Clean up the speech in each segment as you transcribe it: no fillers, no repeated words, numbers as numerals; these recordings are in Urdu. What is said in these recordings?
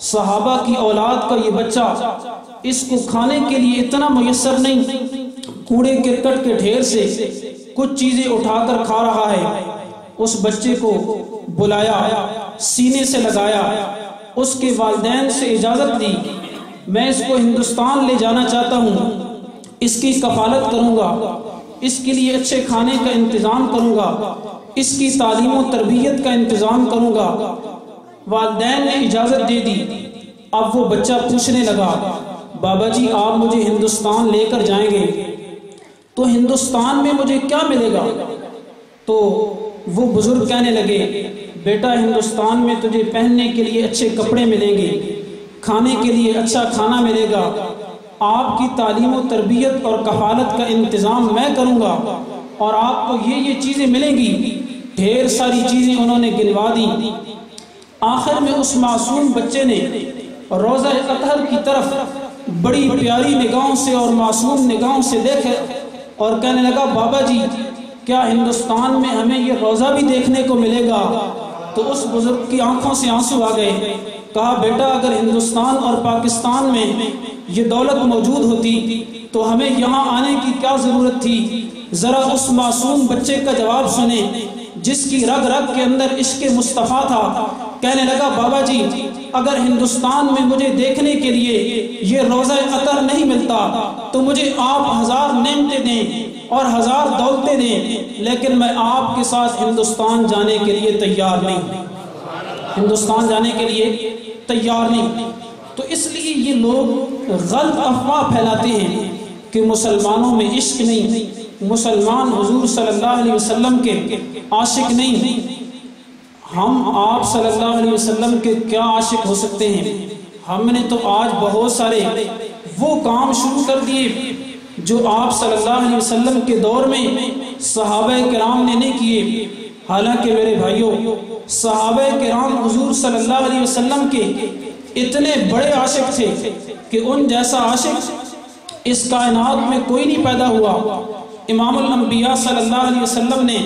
صحابہ کی اولاد کا یہ بچہ، اس کو کھانے کے لیے اتنا میسر نہیں، کوڑے کرکٹ کے ڈھیر سے کچھ چیزیں اٹھا کر کھا رہا ہے۔ اس بچے کو بلایا، سینے سے لگایا، اس کے والدین سے اجازت دی، میں اس کو ہندوستان لے جانا چاہتا ہوں، اس کی کفالت کروں گا، اس کے لیے اچھے کھانے کا انتظام کروں گا، اس کی تعلیم و تربیت کا انتظام کروں گا۔ والدین نے اجازت دے دی۔ اب وہ بچہ پوچھنے لگا، بابا جی آپ مجھے ہندوستان لے کر جائیں گے تو ہندوستان میں مجھے کیا ملے گا؟ تو وہ بزرگ کہنے لگے، بیٹا ہندوستان میں تجھے پہننے کے لیے اچھے کپڑے ملیں گے، کھانے کے لیے اچھا کھانا ملے گا، آپ کی تعلیم و تربیت اور کفالت کا انتظام میں کروں گا، اور آپ کو یہ چیزیں ملیں گی۔ ڈھیر ساری چیزیں انہوں نے گنوا دی۔ آخر میں اس معصوم بچے نے روضہ اطہر کی طرف بڑی پیاری نگاہوں سے اور معصوم نگاہوں سے دیکھے اور کہنے لگا، بابا جی کیا ہندوستان میں ہمیں یہ روضہ بھی دیکھنے کو ملے گا؟ تو اس بزرگ کی آنکھوں سے آنسو آ گئے۔ کہا، بیٹا اگر ہندوستان اور پاکستان میں یہ دولت موجود ہوتی تو ہمیں یہاں آنے کی کیا ضرورت تھی؟ ذرا اس معصوم بچے کا جواب سنیں جس کی رگ رگ کے اندر عشق مصطفیٰ تھا۔ کہنے لگا، بابا جی اگر ہندوستان میں مجھے دیکھنے کے لیے یہ روضہ اطہر نہیں ملتا تو مجھے آپ 1000 نعمتیں دیں اور 1000 دولتیں دیں، لیکن میں آپ کے ساتھ ہندوستان جانے کے لیے تیار نہیں، ہندوستان جانے کے لیے تیار نہیں۔ تو اس لیے یہ لوگ غلط افواہ پھیلاتے ہیں کہ مسلمانوں میں عشق نہیں، مسلمان حضور صلی اللہ علیہ وسلم کے عاشق نہیں۔ ہم آپ صلی اللہ علیہ وسلم کے کیا عاشق ہو سکتے ہیں؟ ہم نے تو آج بہت سارے وہ کام شروع کر دیے جو آپ صلی اللہ علیہ وسلم کے دور میں صحابہ کرام نے نہیں کیے۔ حالانکہ میرے بھائیوں، صحابہ کرام حضور صلی اللہ علیہ وسلم کے اتنے بڑے عاشق تھے کہ ان جیسا عاشق اس کائنات میں کوئی نہیں پیدا ہوا۔ امام الانبیاء صلی اللہ علیہ وسلم نے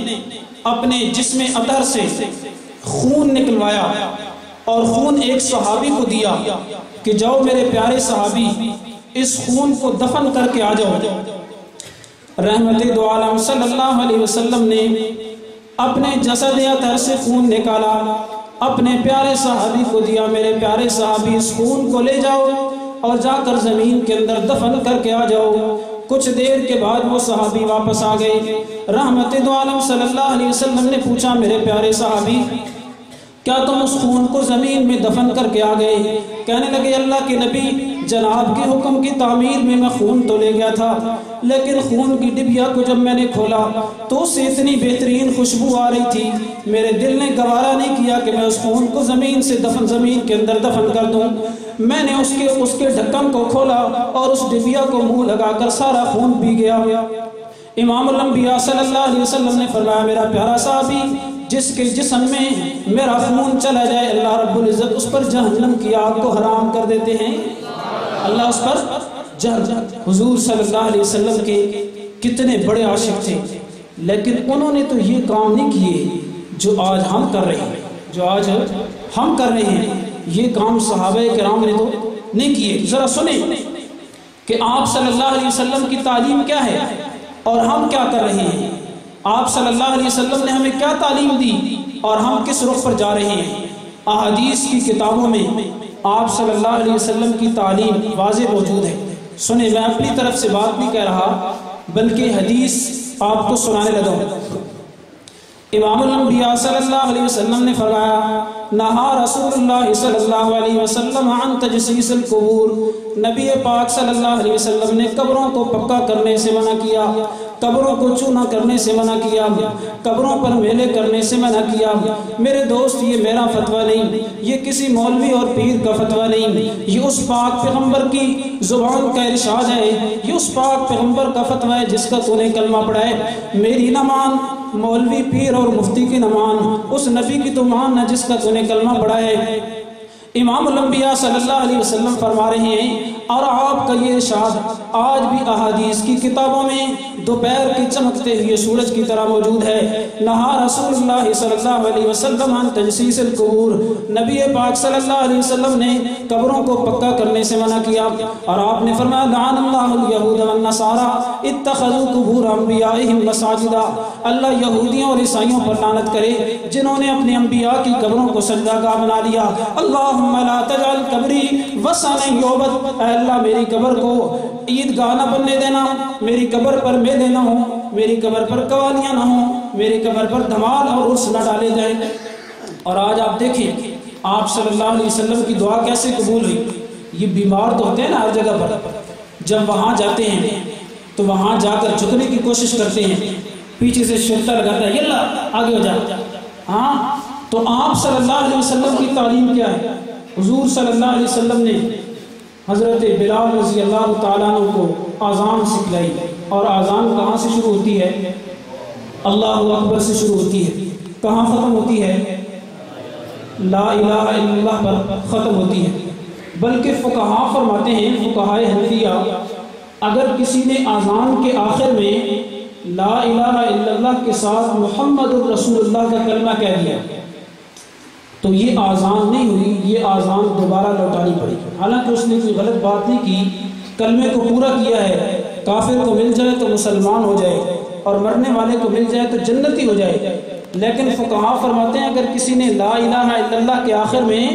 اپنے جسم اطہر سے خون نکلوایا اور خون ایک صحابی کو دیا کہ جاؤ میرے پیارے صحابی اس خون کو دفن کر کے آ جاؤ۔ رحمت دو عالم صلی اللہ علیہ وسلم نے اپنے جسد اطہر سے خون نکالا، اپنے پیارے صحابی کو دیا، میرے پیارے صحابی اس خون کو لے جاؤ اور جا کر زمین کے اندر دفن کر کے آ جاؤ۔ کچھ دیر کے بعد وہ صحابی واپس آ گئے۔ رحمت دو عالم صلی اللہ علیہ وسلم نے پوچھا، میرے پیارے صحابی کیا تم اس خون کو زمین میں دفن کر کے آ گئے؟ کہنے لگے، اللہ کے نبی جناب کے حکم کی تعمیر میں میں خون تو لے گیا تھا، لیکن خون کی ڈبیا کو جب میں نے کھولا تو اس سے اتنی بہترین خوشبو آ رہی تھی، میرے دل نے گوارا نہیں کیا کہ میں اس خون کو زمین کے اندر دفن کر دوں۔ میں نے اس کے ڈھکن کو کھولا اور اس ڈبیا کو منہ لگا کر سارا خون پی گیا۔ امام الانبیاء صلی اللہ علیہ وسلم نے فرمایا، میرا پیارا صحابی جس کے جسم میں میرا خون چلا جائے اللہ رب العزت اس پر جہنم کی آگ کو حرام کر دیتے ہیں۔ اللہ اس پر حضور صلی اللہ علیہ وسلم کے کتنے بڑے عاشق تھے، لیکن انہوں نے تو یہ کام نہیں کیے جو آج ہم کر رہے ہیں، یہ کام صحابہ کرام نے تو نہیں کیے۔ ذرا سنیں کہ آپ صلی اللہ علیہ وسلم کی تعلیم کیا ہے اور ہم کیا کر رہے ہیں۔ آپ صلی اللہ علیہ وسلم نے ہمیں کیا تعلیم دی اور ہم کس رخ پر جا رہے ہیں۔ احادیث کی کتابوں میں آپ صلی اللہ علیہ وسلم کی تعلیم واضح موجود ہے۔ سنیں، میں اپنی طرف سے بات نہیں کہہ رہا بلکہ حدیث آپ کو سنانے لگا ہوں۔ امام الانبیاء صلی اللہ علیہ وسلم نے فرمایا، نہا رسول اللہ صلی اللہ علیہ وسلم عن تجسیس القبور، نبی پاک صلی اللہ علیہ وسلم نے قبروں کو پکا کرنے سے منع کیا، قبروں کو چونا کرنے سے منع کیا، قبروں پر میلے کرنے سے منع کیا۔ میرے دوست، یہ میرا فتویٰ نہیں، یہ کسی مولوی اور پیر کا فتویٰ نہیں، یہ اس پاک پیغمبر کی زبان کا ارشاد ہے، یہ اس پاک پیغمبر کا فتویٰ ہے جس کا تو نے کلمہ پڑھا ہے۔ میری نہ مان، مولوی پیر اور مفتی کی نہ مان، اس نبی کی تو مان نہ جس کا تو نے کلمہ پڑھا ہے۔ امام الانبیاء صلی اللہ علیہ وسلم فرما رہے ہیں اور آپ کا یہ ارشاد آج بھی احادیث کی کتابوں میں دوپہر کے چمکتے ہوئے سورج کی طرح موجود ہے۔ نہا رسول اللہ صلی اللہ علیہ وسلم عن تجسیس القبور، نبی پاک صلی اللہ علیہ وسلم نے قبروں کو پکا کرنے سے منع کیا، اور آپ نے فرمایا لعن اللہ الیہود والنصارى اتخذوا قبور انبیائہم مساجدا، اللہ یہودیوں اور عیسائیوں پر لعنت کرے جنہوں نے اپنے انبیاء کی قبروں کو سجدہ گاہ بنا لیا۔ اللہم لا تجعل قبری وثنا یعبد، اے اللہ میری قبر کو عید گاہ نہ بننے دینا، میری قبر پر میلے نہ ہوں، میری قبر پر قوالیاں نہ ہوں، میری قبر پر دھمال اور عرس نہ ڈالے جائیں۔ اور آج آپ دیکھیں آپ صلی اللہ علیہ وسلم کی دعا کیسے قبول ہوئی۔ یہ بیمار تو ہوتے ہیں نا ہر جگہ پر، جب وہاں جاتے ہیں تو وہاں جا کر جھکنے کی کوشش کرتے ہیں، پیچھے سے شرطہ لگاتا ہے یلا آگے ہو جا۔ ہاں تو آپ صلی اللہ علیہ وسلم کی تعلیم کیا ہے؟ حضور صلی اللہ علیہ وسلم نے حضرت بلال رضی اللہ تعالیٰ عنہ کو آذان سکھلائی، اور آذان کہاں سے شروع ہوتی ہے؟ اللہ اکبر سے شروع ہوتی ہے، کہاں ختم ہوتی ہے؟ لا الہ الا اللہ پر ختم ہوتی ہے۔ بلکہ فقہاء فرماتے ہیں، فقہاء حنفیہ، اگر کسی نے آذان کے آخر میں لا الہ الا اللہ کے ساتھ محمد الرسول اللہ کا کلمہ کہہ دیا تو یہ آذان نہیں ہوئی، یہ آذان دوبارہ لوٹانی پڑی، حالانکہ اس نے کوئی غلط بات نہیں کی، کلمے کو پورا کیا ہے۔ کافر کو مل جائے تو مسلمان ہو جائے، اور مرنے والے کو مل جائے تو جنتی ہو جائے۔ لیکن فقہاء فرماتے ہیں اگر کسی نے لا الہ الا اللہ کے آخر میں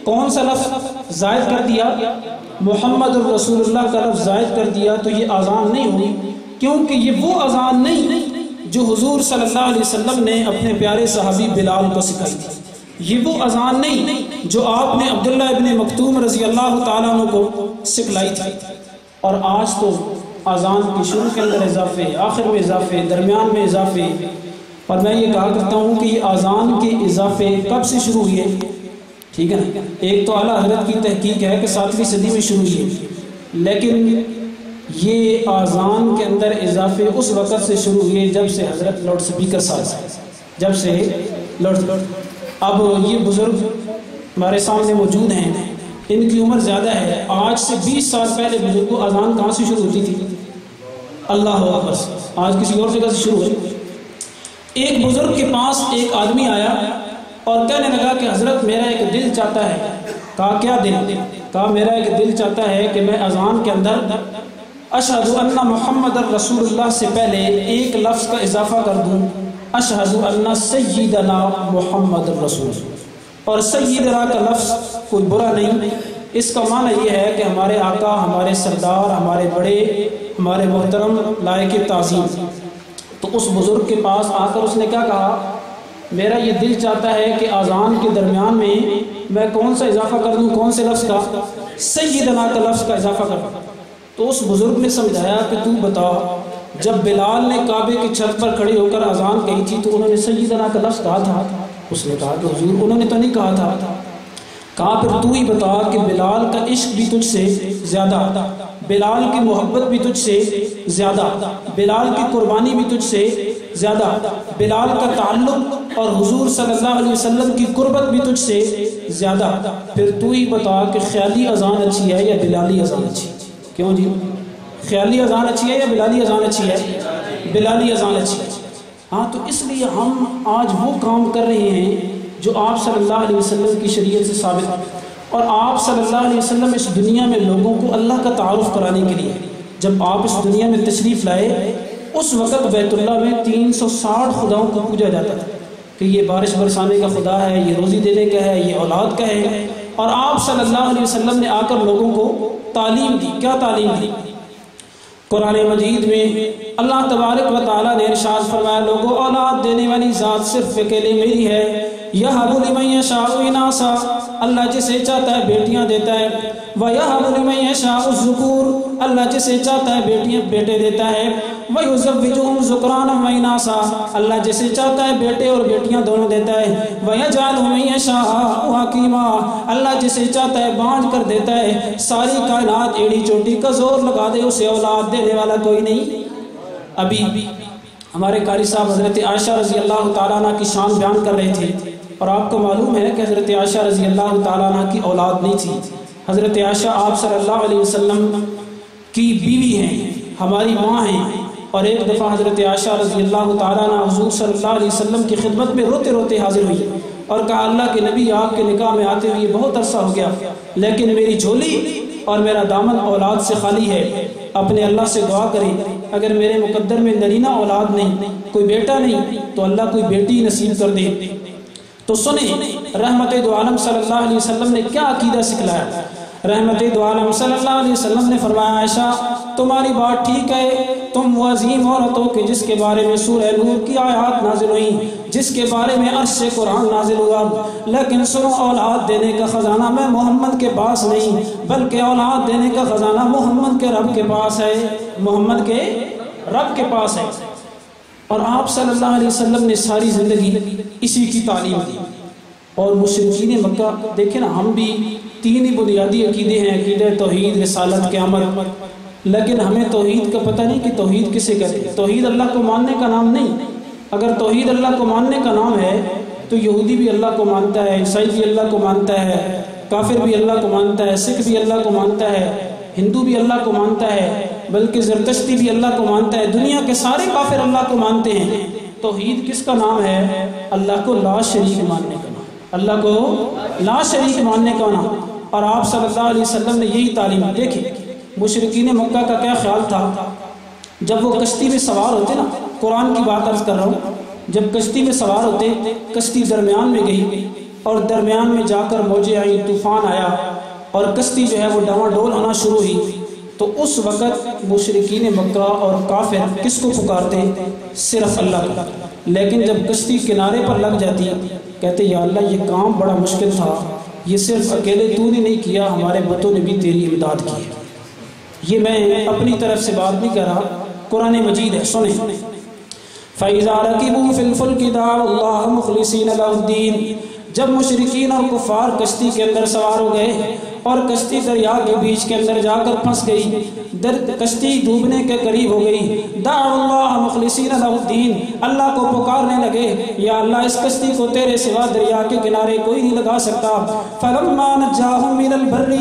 کون سا لفظ زائد کر دیا؟ محمد الرسول اللہ کا لفظ زائد کر دیا تو یہ آذان نہیں ہوئی، کیونکہ یہ وہ آذان نہیں جو حضور صلی اللہ علیہ وسلم نے اپنے پیارے صحابی بلال کو سکھائی تھی، یہ وہ اذان نہیں جو آپ نے عبداللہ ابن مکتوم رضی اللہ تعالیٰ عنہ کو سکھلائی تھی۔ اور آج تو اذان کی شروع کے اندر اضافے، آخر میں اضافے، درمیان میں اضافے، اور میں یہ کہا کرتا ہوں کہ یہ اذان کے اضافے کب سے شروع ہوئے؟ ٹھیک ہے نا، ایک تو اعلیٰ حضرت کی تحقیق ہے کہ 7ویں صدی میں شروع ہوئی، لیکن یہ اذان کے اندر اضافے اس وقت سے شروع ہوئے جب سے حضرت لاؤڈ سپیکر ساز، جب سے لاؤڈ۔ اب یہ بزرگ ہمارے سامنے موجود ہیں، ان کی عمر زیادہ ہے، آج سے 20 سال پہلے بزرگ کو اذان کہاں سے شروع ہوتی تھی؟ اللہ اکبر، آج کسی اور جگہ سے شروع ہوئی۔ ایک بزرگ کے پاس ایک آدمی آیا اور کہنے لگا کہ حضرت میرا ایک دل چاہتا ہے۔ کہا کیا دل؟ کہا میرا ایک دل چاہتا ہے کہ میں اذان کے اندر اشہد ان محمد الرسول اللہ سے پہلے ایک لفظ کا اضافہ کر دوں، اشہد ان سیدنا محمد الرسول۔ اور سیدنا کا لفظ کوئی برا نہیں، اس کا معنی یہ ہے کہ ہمارے آقا، ہمارے سردار، ہمارے بڑے، ہمارے محترم، لائق تعظیم۔ تو اس بزرگ کے پاس آ کر اس نے کیا کہا؟ میرا یہ دل چاہتا ہے کہ اذان کے درمیان میں کون سا اضافہ کر دوں؟ کون سے لفظ کا؟ سیدنا کا لفظ کا اضافہ کر دوں۔ تو اس بزرگ نے سمجھایا کہ تو بتا، جب بلال نے کعبے کی چھت پر کھڑے ہو کر اذان کہی تھی تو انہوں نے سیدنا کا لفظ کہا تھا؟ اس نے کہا کہ حضور انہوں نے تو نہیں کہا تھا۔ کہا پھر تو ہی بتا کہ بلال کا عشق بھی تجھ سے زیادہ، بلال کی محبت بھی تجھ سے زیادہ، بلال کی قربانی بھی تجھ سے زیادہ، بلال کا تعلق اور حضور صلی اللہ علیہ وسلم کی قربت بھی تجھ سے زیادہ، پھر تو ہی بتا کہ خیالی اذان اچھی ہے یا بلالی اذان اچھی؟ کیوں جی، خیالی اذان اچھی ہے یا بلالی اذان اچھی ہے؟ بلالی اذان اچھی ہے۔ ہاں تو اس لیے ہم آج وہ کام کر رہے ہیں جو آپ صلی اللہ علیہ وسلم کی شریعت سے ثابت ہے، اور آپ صلی اللہ علیہ وسلم اس دنیا میں لوگوں کو اللہ کا تعارف کرانے کے لیے جب آپ اس دنیا میں تشریف لائے، اس وقت بیت اللہ میں 360 خداؤں کو پوجا جاتا تھا کہ یہ بارش برسانے کا خدا ہے، یہ روزی دینے کا ہے، یہ اولاد کا ہے۔ اور آپ صلی اللہ علیہ وسلم نے آ کر لوگوں کو تعلیم دی۔ کیا تعلیم دی؟ قرآن مجید میں اللہ تبارک و تعالیٰ نے ارشاد فرمایا، لوگوں اولاد دینے والی ذات صرف اکیلے میری ہے، یَهَبُ لِمَن یَشَاءُ إِنَاثًا، اللہ جسے چاہتا ہے بیٹیاں دیتا ہے، وَيَهَبُ لِمَن یَشَاءُ الذُّكُورَ، اللہ جسے چاہتا ہے بیٹے دیتا ہے، وَيُزَوِّجُهُمْ ذُكْرَانًا وَإِنَاثًا، اللہ جسے چاہتا ہے بیٹے اور بیٹیاں دونوں دیتا ہے، وَيَجْعَلُ مَن يَشَاءُ حَكِيمًا، اللہ جسے چاہتا ہے بانجھ کر دیتا ہے۔ ساری کائنات ایڑی چوٹی کا زور لگا دے، اسے اولاد دینے والا کوئی نہیں۔ ابھی ہمارے قاری صاحب حضرت عائشہ رضی اللہ تعالیٰ عنہ کی شان بیان کر رہے تھے اور آپ کو معلوم ہے کہ حضرت عائشہ رضی اللہ تعالیٰ عنہ کی اولاد نہیں تھی. حضرت عائشہ آپ صلی اللہ علیہ وسلم کی بیوی ہیں، ہماری ماں ہیں. اور ایک دفعہ حضرت عائشہ رضی اللہ تعالیٰ عنہ حضور صلی اللہ علیہ وسلم کی خدمت میں روتے روتے حاضر ہوئی اور کہا اللہ کے نبی آپ کے نکاح میں آتے ہوئے بہت عرصہ ہو گیا، لیکن میری جھولی اور میرا دامن اولاد سے خالی ہے. اپنے اللہ سے دعا کریں اگر میرے مقدر میں نرینہ اولاد نہیں، کوئی بیٹا نہیں، تو اللہ کوئی بیٹی نصیب کر دے. تو سنیں رحمت دو عالم صلی اللہ علیہ وسلم نے کیا عقیدہ سکھلایا. رحمت دو عالم صلی اللہ علیہ وسلم نے فرمایا عائشہ تمہاری بات ٹھیک ہے، تم وہ عظیم عورت ہو کہ جس کے بارے میں سورہ نور کی آیات نازل ہوئیں، جس کے بارے میں عرش سے قرآن نازل ہوا، لیکن سنو اولاد دینے کا خزانہ میں محمد کے پاس نہیں، بلکہ اولاد دینے کا خزانہ محمد کے رب کے پاس ہے، محمد کے رب کے پاس ہے. اور آپ صلی اللہ علیہ وسلم نے ساری زندگی اسی کی تعلیم دی. اور مشرکین مکہ دیکھیں نا، ہم بھی تین ہی بنیادی عقیدے ہیں، عقیدہ توحید، رسالت، قیامت، لیکن ہمیں توحید کا پتہ نہیں کہ توحید کسے کہتے ہیں. توحید اللہ کو ماننے کا نام نہیں. اگر توحید اللہ کو ماننے کا نام ہے تو یہودی بھی اللہ کو مانتا ہے، عیسائی بھی اللہ کو مانتا ہے، کافر بھی اللہ کو مانتا ہے، سکھ بھی اللہ کو مانتا ہے، ہندو بھی اللہ کو مانتا ہے، بلکہ زرتشتی بھی اللہ کو مانتا ہے. دنیا کے سارے کافر اللہ کو مانتے ہیں. توحید کس کا نام ہے؟ اللہ کو لا شریک ماننے کا نام، اللہ کو لا شریک ماننے کا نام. اور آپ صلی اللہ علیہ وسلم نے یہی تعلیم. دیکھیں مشرکین مکہ کا کیا خیال تھا جب وہ کشتی میں سوار ہوتے نا، قرآن کی بات عرض کر رہا ہوں، جب کشتی میں سوار ہوتے کشتی درمیان میں گئی اور درمیان میں جا کر موجیں آئی، طوفان آیا اور کشتی جو ہے وہ ڈاواڈول ہونا شروع ہوئی، تو اس وقت مشرکین مکہ اور کافر کس کو پکارتے؟ صرف اللہ کو. لیکن جب کشتی کنارے پر لگ جاتی کہتے یا اللہ یہ کام بڑا مشکل تھا، یہ صرف اکیلے تو نے نہیں کیا، ہمارے بتوں نے بھی تیری امداد کی. یہ میں اپنی طرف سے بات نہیں کر رہا، قرآن مجید ہے، سنیں. فَإِذَا رَكِبُوا فِي الْفُلْكِ دَعَوُا اللَّهَ مُخْلِصِينَ لَهُ الدِّينَ. جب مشرکین اور کفار کشتی کے اندر سوار ہو گئے اور کشتی دریا کے بیچ کے اندر جا کر پھنس گئی، کشتی ڈوبنے کے قریب ہو گئی، دعوا اللہ مخلصین لہ الدین، اللہ کو پکارنے لگے یا اللہ اس کشتی کو تیرے سوا دریا کے کنارے کوئی نہیں لگا سکتا. فلما نجاہم من البر،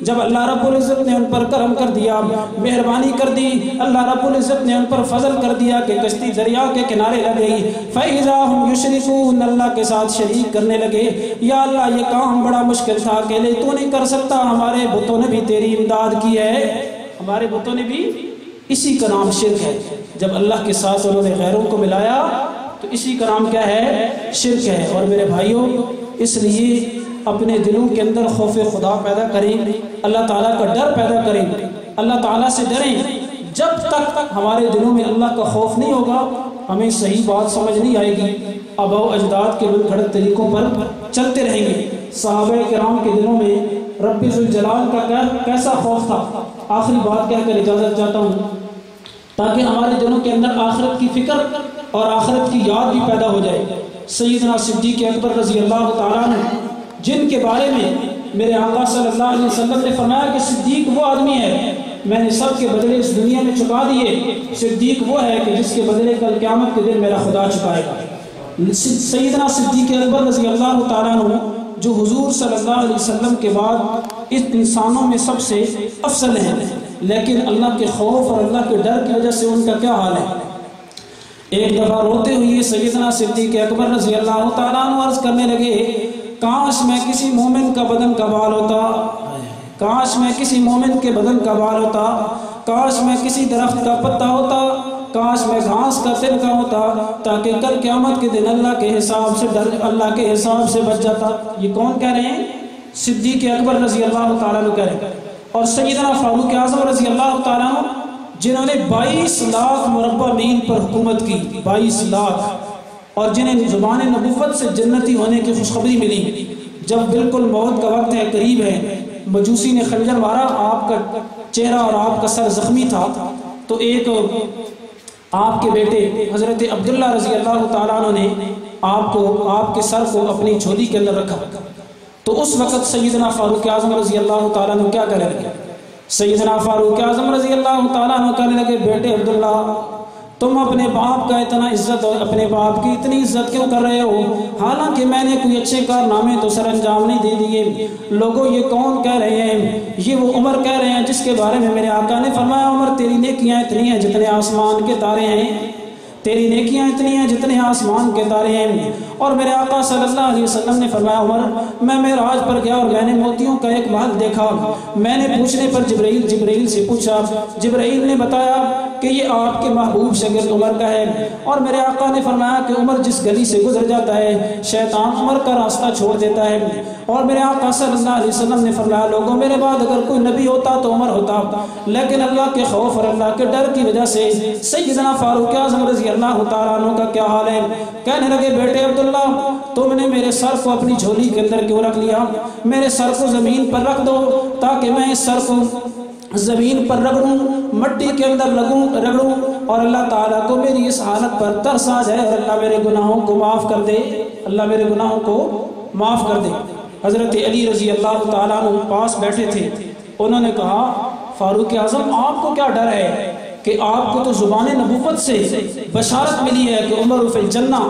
جب اللہ رب العزت نے ان پر کرم کر دیا، مہربانی کر دی، اللہ رب العزت نے ان پر فضل کر دیا کہ کشتی دریا کے کنارے لگ گئی، فَإِذَا هُمْ يُشْرِكُونَ، اللہ کے ساتھ شریک کرنے لگے. یا اللہ یہ کام بڑا مشکل تھا، اکیلے تو نہیں کر سکتا، ہمارے بتوں نے بھی تیری امداد کی ہے. ہمارے بتوں نے بھی، اسی کا نام شرک ہے. جب اللہ کے ساتھ انہوں نے غیروں کو ملایا تو اسی کا نام کیا ہے؟ شرک ہے. اور میرے بھائیوں اس لیے اپنے دلوں کے اندر خوف خدا پیدا کریں، اللہ تعالیٰ کا ڈر پیدا کریں، اللہ تعالیٰ سے ڈریں. جب تک ہمارے دلوں میں اللہ کا خوف نہیں ہوگا ہمیں صحیح بات سمجھ نہیں آئے گی، آباء و اجداد کے من گھڑت طریقوں پر چلتے رہیں گے. صحابہ کرام کے دلوں میں رب ذوالجلال کا کیسا خوف تھا. آخری بات کہہ کر اجازت چاہتا ہوں تاکہ ہمارے دلوں کے اندر آخرت کی فکر اور آخرت کی یاد بھی پیدا ہو جائے. سیدنا صدیق اکبر رضی اللہ تعالیٰ عنہ، جن کے بارے میں میرے آقا صلی اللہ علیہ وسلم نے فرمایا کہ صدیق وہ آدمی ہے میں نے سب کے بدلے اس دنیا میں چکا دیے، صدیق وہ ہے کہ جس کے بدلے کل قیامت کے دن میرا خدا چکائے گا. سیدنا صدیق اکبر رضی اللہ تعالیٰ عنہ جو حضور صلی اللہ علیہ وسلم کے بعد اس انسانوں میں سب سے افضل ہیں، لیکن اللہ کے خوف اور اللہ کے ڈر کی وجہ سے ان کا کیا حال ہے. ایک دفعہ روتے ہوئے سیدنا صدیق اکبر رضی اللہ تعالیٰ عنہ عرض کرنے لگے کاش میں کسی مومن کا بدن کا بال ہوتا، کاش میں کسی مومن کے بدن کا بال ہوتا، کاش میں کسی درخت کا پتا ہوتا، کاش میں گھاس کا تل کا ہوتا، تاکہ کل قیامت کے دن اللہ کے حساب سے اللہ کے حساب سے بچ جاتا. یہ کون کہہ رہے ہیں؟ صدیق اکبر رضی اللہ تعالیٰ عنہ کہہ رہے ہیں. اور سیدنا فاروق اعظم رضی اللہ تعالیٰ عنہ جنہوں نے 22 لاکھ مربع میل پر حکومت کی، 22 لاکھ، اور جنہیں زبان نبوت سے جنتی ہونے کی خوشخبری ملی. جب بالکل موت کا وقت ہے، قریب ہے، مجوسی نے خنجر مارا، آپ کا چہرہ اور آپ کا سر زخمی تھا، تو ایک آپ کے بیٹے حضرت عبداللہ رضی اللہ تعالیٰ عنہ نے آپ کے سر کو اپنی جھولی کے اندر رکھا. تو اس وقت سیدنا فاروق اعظم رضی اللہ تعالیٰ عنہ کیا کہنے لگے؟ سیدنا فاروق اعظم رضی اللہ تعالیٰ عنہ کہنے لگے بیٹے عبداللہ تم اپنے باپ کا اتنا عزت اور اپنے باپ کی اتنی عزت کیوں کر رہے ہو؟ حالانکہ میں نے کوئی اچھے کارنامے تو سر انجام نہیں دے دیے۔ لوگوں یہ کون کہہ رہے ہیں؟ یہ وہ عمر کہہ رہے ہیں جس کے بارے میں میرے آقا نے فرمایا عمر تیری نیکیاں اتنی ہیں جتنے آسمان کے تارے ہیں، تیری نیکیاں اتنی ہیں جتنے آسمان کے تارے ہیں۔ اور میرے آقا صلی اللہ علیہ وسلم نے فرمایا عمر میں معراج پر گیا اور میں نے موتیوں کا ایک محل دیکھا۔ میں نے پوچھنے پر جبرائیل سے پوچھا، جبرائیل نے بتایا کہ یہ آپ کے محبوب شاگرد عمر کا ہے۔ اور میرے آقا نے فرمایا کہ عمر جس گلی سے گزر جاتا ہے شیطان عمر کا راستہ چھوڑ دیتا ہے۔ اور میرے آقا صلی اللہ علیہ وسلم نے فرمایا لوگوں میرے بعد اگر کوئی نبی ہوتا تو عمر ہوتا، لیکن اللہ کے خوف اور اللہ کے ڈر کی وجہ سے سیدنا فاروق اعظم رضی اللہ تعالیٰ عنہ کا کیا حال ہے؟ کہنے لگے بیٹے عبداللہ تم نے میرے سر کو اپنی جھولی کے اندر کیوں رکھ لیا؟ میرے سر کو زمین پر رکھ دو تاکہ میں اس سر کو زمین پر رگڑوں، مٹی کے اندر رگڑوں اور اللہ تعالیٰ کو میری اس حالت پر ترس آ جائے اور اللہ میرے گناہوں کو معاف کر دے، اللہ میرے گناہوں کو معاف کر دے۔ حضرت علی رضی اللہ تعالیٰ عنہ پاس بیٹھے تھے، انہوں نے کہا فاروق اعظم آپ کو کیا ڈر ہے کہ آپ کو تو زبان نبوت سے بشارت ملی ہے کہ عمر فی الجنہ،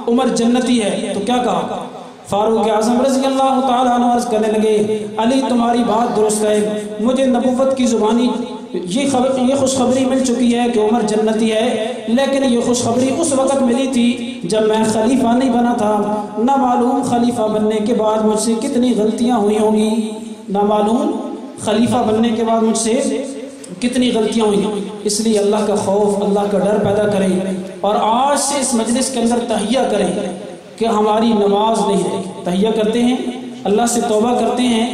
عمر جنتی ہے، تو کیا کہا؟ فاروق اعظم رضی اللہ تعالیٰ عنہ عرض کرنے لگے علی تمہاری بات درست ہے، مجھے نبوت کی زبانی یہ خوشخبری مل چکی ہے کہ عمر جنتی ہے، لیکن یہ خوشخبری اس وقت ملی تھی جب میں خلیفہ نہیں بنا تھا، نہ معلوم خلیفہ بننے کے بعد مجھ سے کتنی غلطیاں ہوئی ہوں گی، نہ معلوم خلیفہ بننے کے بعد مجھ سے کتنی غلطیاں ہوئی۔ اس لیے اللہ کا خوف، اللہ کا ڈر پیدا کریں اور آج سے اس مجلس کے اندر تہیہ کریں کہ ہماری نماز نہیں رہے گی۔ تہیہ کرتے ہیں، اللہ سے توبہ کرتے ہیں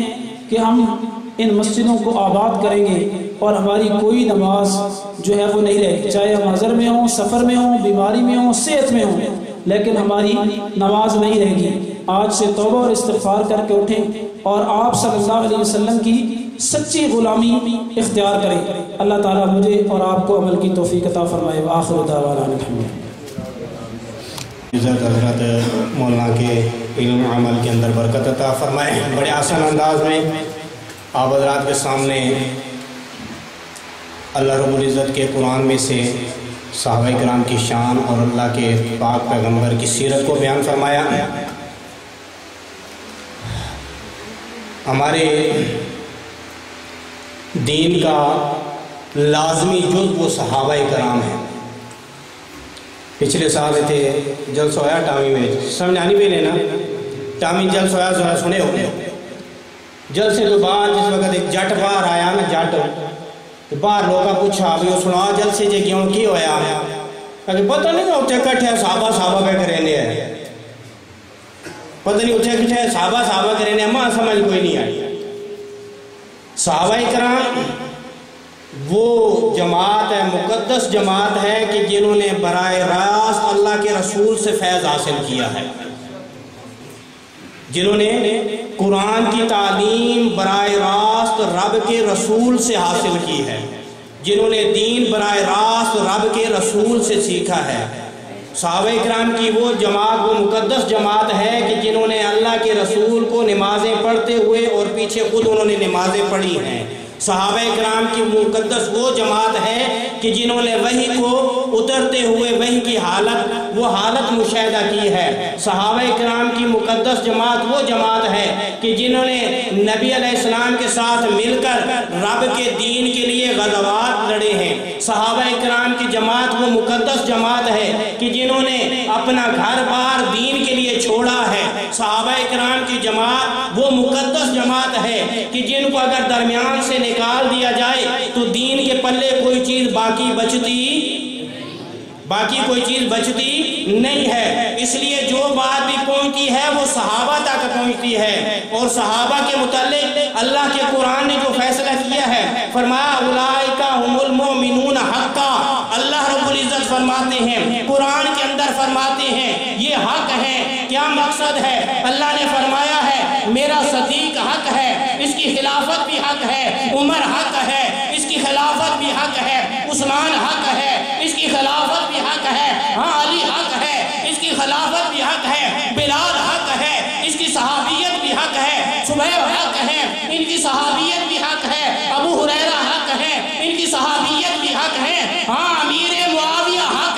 کہ ہم ان مسجدوں کو آباد کریں گے اور ہماری کوئی نماز جو ہے وہ نہیں رہے گی، چاہے ہم حضر میں ہوں، سفر میں ہوں، بیماری میں ہوں، صحت میں ہوں، لیکن ہماری نماز نہیں رہے گی۔ آج سے توبہ اور استغفار کر کے اٹھیں اور آپ صلی اللہ علیہ وسلم کی سچی غلامی اختیار کریں۔ اللہ تعالیٰ مجھے اور آپ کو عمل کی توفیق عطا فرمائے۔ وآخر دعوانا الحمدللہ۔ عزت حضرت مولانا کے علم عمل کے اندر برکت عطا فرمائے۔ بڑے آسان انداز میں آپ حضرات کے سامنے اللہ رب العزت کے قرآن میں سے صحابہ کرام کی شان اور اللہ کے پاک پیغمبر کی سیرت کو بیان فرمایا۔ ہمارے دین کا لازمی جز وہ صحابہ کرام ہیں۔ پچھلے سال تھے جلس ہویا ٹامی میں سمجھ آنی بھی لینا ٹامی جلس ہویا ذرا سنے ہو جلسے تو بعد جس وقت ایک جٹ باہر آیا نا جٹ باہر لوگا پوچھا بھی وہ سنا جلسے جے کیوں کی ہویا کہ پتہ نہیں اٹھے کٹھے صحابہ پہ کرنے ہیں، پتہ نہیں اٹھے کٹھے صحابہ کرنے ہیں، ماں سمجھ کوئی نہیں آئی۔ صحابہ کرام وہ جماعت ہے، مقدس جماعت ہے کہ جنہوں نے براہ راست اللہ کے رسول سے فیض حاصل کیا ہے، جنہوں نے قرآن کی تعلیم براہ راست رب کے رسول سے حاصل کی ہے، جنہوں نے دین براہ راست رب کے رسول سے سیکھا ہے۔ صحابہ کرام کی وہ جماعت، وہ مقدس جماعت ہے کہ جنہوں نے اللہ کے رسول کو نمازیں پڑھتے ہوئے اور پیچھے خود انہوں نے نمازیں پڑھی ہیں۔ صحابہ کرام کی مقدس وہ جماعت ہے کہ جنہوں نے وحی کو اترتے ہوئے وحی کی حالت مشاہدہ کی ہے۔ صحابہ کرام کی مقدس جماعت وہ جماعت ہے کہ جنہوں نے نبی علیہ السلام کے ساتھ مل کر رب کے دین کے لیے غزوات لڑے ہیں۔ صحابہ کرام کی جماعت وہ مقدس جماعت ہے کہ جنہوں نے اپنا گھر بار دین کے لیے چھوڑا ہے۔ صحابہ کرام کی جماعت وہ مقدس جماعت ہے کہ جن کو اگر درمیان سے نکال دیا جائے تو دین کے پلے کوئی چیز باقی کوئی چیز بچتی نہیں ہے۔ اس لیے جو بات بھی پہنچتی ہے وہ صحابہ تک پہنچتی ہے، اور صحابہ کے متعلق اللہ کے قرآن نے جو فیصلہ کیا ہے فرمایا اولئک هم المؤمنون حقا۔ اللہ رب العزت فرماتے ہیں، قرآن کے اندر فرماتے ہیں یہ حق ہے۔ کیا مقصد ہے؟ اللہ نے فرمایا ہے میرا صدیق حق ہے، اس کی خلافت بھی حق ہے، عمر حق ہے، اس کی خلافت بھی حق ہے، عثمان حق ہے، اس کی خلافت بھی حق ہے، ہاں علی حق ہے، اس کی خلافت بھی حق ہے، بلال حق ہے، اس کی صحابیت بھی حق ہے، صبیب حق ہے، ان کی صحابیت بھی حق ہے، ابو ہریرہ حق ہے، ان کی صحابیت بھی حق ہے، ہاں امیر معاویہ حق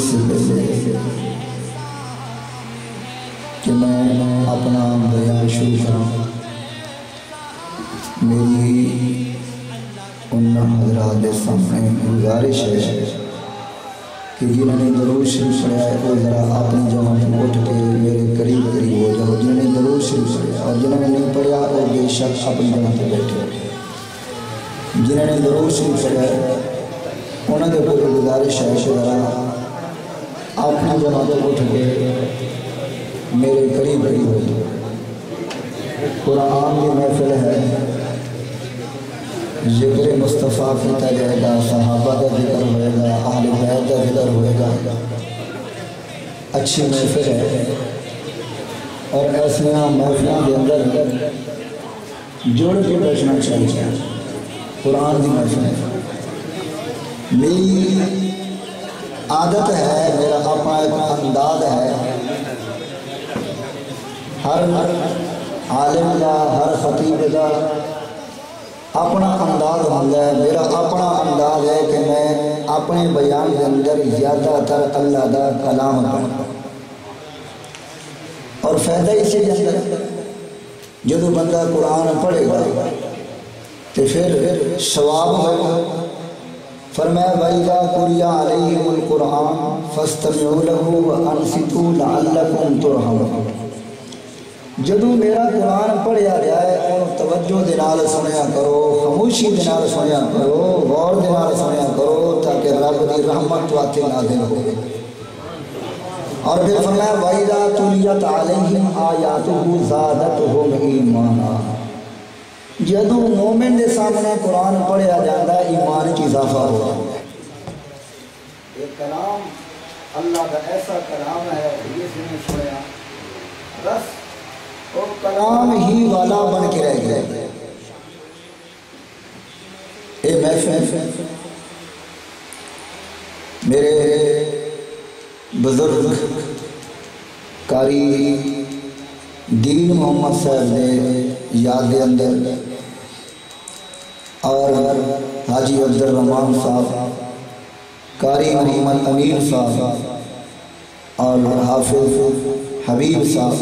اس سے پہلے کہ میں اپنا بیان شروع کروں، میری ان حضرات کے سامنے گزارش ہے کہ جنہوں نے درود شریف پڑھا ہے وہ ذرا اپنی جگہ سے اٹھ کے میرے قریب ہو جاؤ۔ جنہوں نے درود شریف پڑھا اور جنہوں نے نہیں پڑھا وہ بے شک اپنی جگہ سے بیٹھے۔ جنہوں نے درود شریف پڑھا ہے انہوں نے کوئی گزارش ہے کہ ذرا اپنی جگہ سے اٹھ کے میرے قریب ہو جاؤ۔ قرآن کی محفل ہے، ذکر مصطفیٰ کیتا جائے گا، صحابہ کا ذکر ہوئے گا، اہل بیت کا ذکر ہوئے گا، اچھی محفل ہے۔ اور ایسا محفلوں کے اندر جڑ کے بیٹھنا چاہیے۔ قرآن کی محفل ہے، میری عادت ہے، میرا اپنا ایک انداز ہے، ہر عالم کا ہر خطیب کا اپنا انداز ہوتا ہے۔ میرا اپنا انداز ہے کہ میں اپنے بیان کے اندر زیادہ تر اللہ دا کلام پڑھوں، اور فائدہ اسی کے اندر جب بندہ قرآن پڑھے گا تو پھر ثواب ہوگا۔ فرمایا وَإِذَا قُرِئَ عَلَيْهِمُ الْقُرْآنُ فَاسْتَمِعُوا لَهُ وَأَنصِتُوا لَعَلَّكُمْ تُرْحَمُونَ۔ جدو میرا قرآن پڑھیا جائے اور توجہ دنال سنیا کرو، خاموشی دنال سنیا کرو، غور دنال سنیا کرو، تاکہ رب دی رحمت واتے نازل ہو۔ اور پھر فرمایا وَإِذَا تُلِيَتْ عَلَيْهِمْ آيَاتُهُ زَادَتْهُمْ ایمانا۔ جدو مومن دے سامنے قرآن پڑھیا جاتا ہے ایمان کی اضافہ ہو جاتا ہے۔ یہ کلام اللہ کا ایسا کلام ہے، یہ سنے سنیا بس وہ کلام ہی والا بن کے رہ گئے۔ اے محفل میرے بزرگ قاری دین محمد صاحب نے یاد دے اندر اور حاجی عبدالرحمان صاحب، قاری محمد امین صاحب اور حافظ حبیب صاحب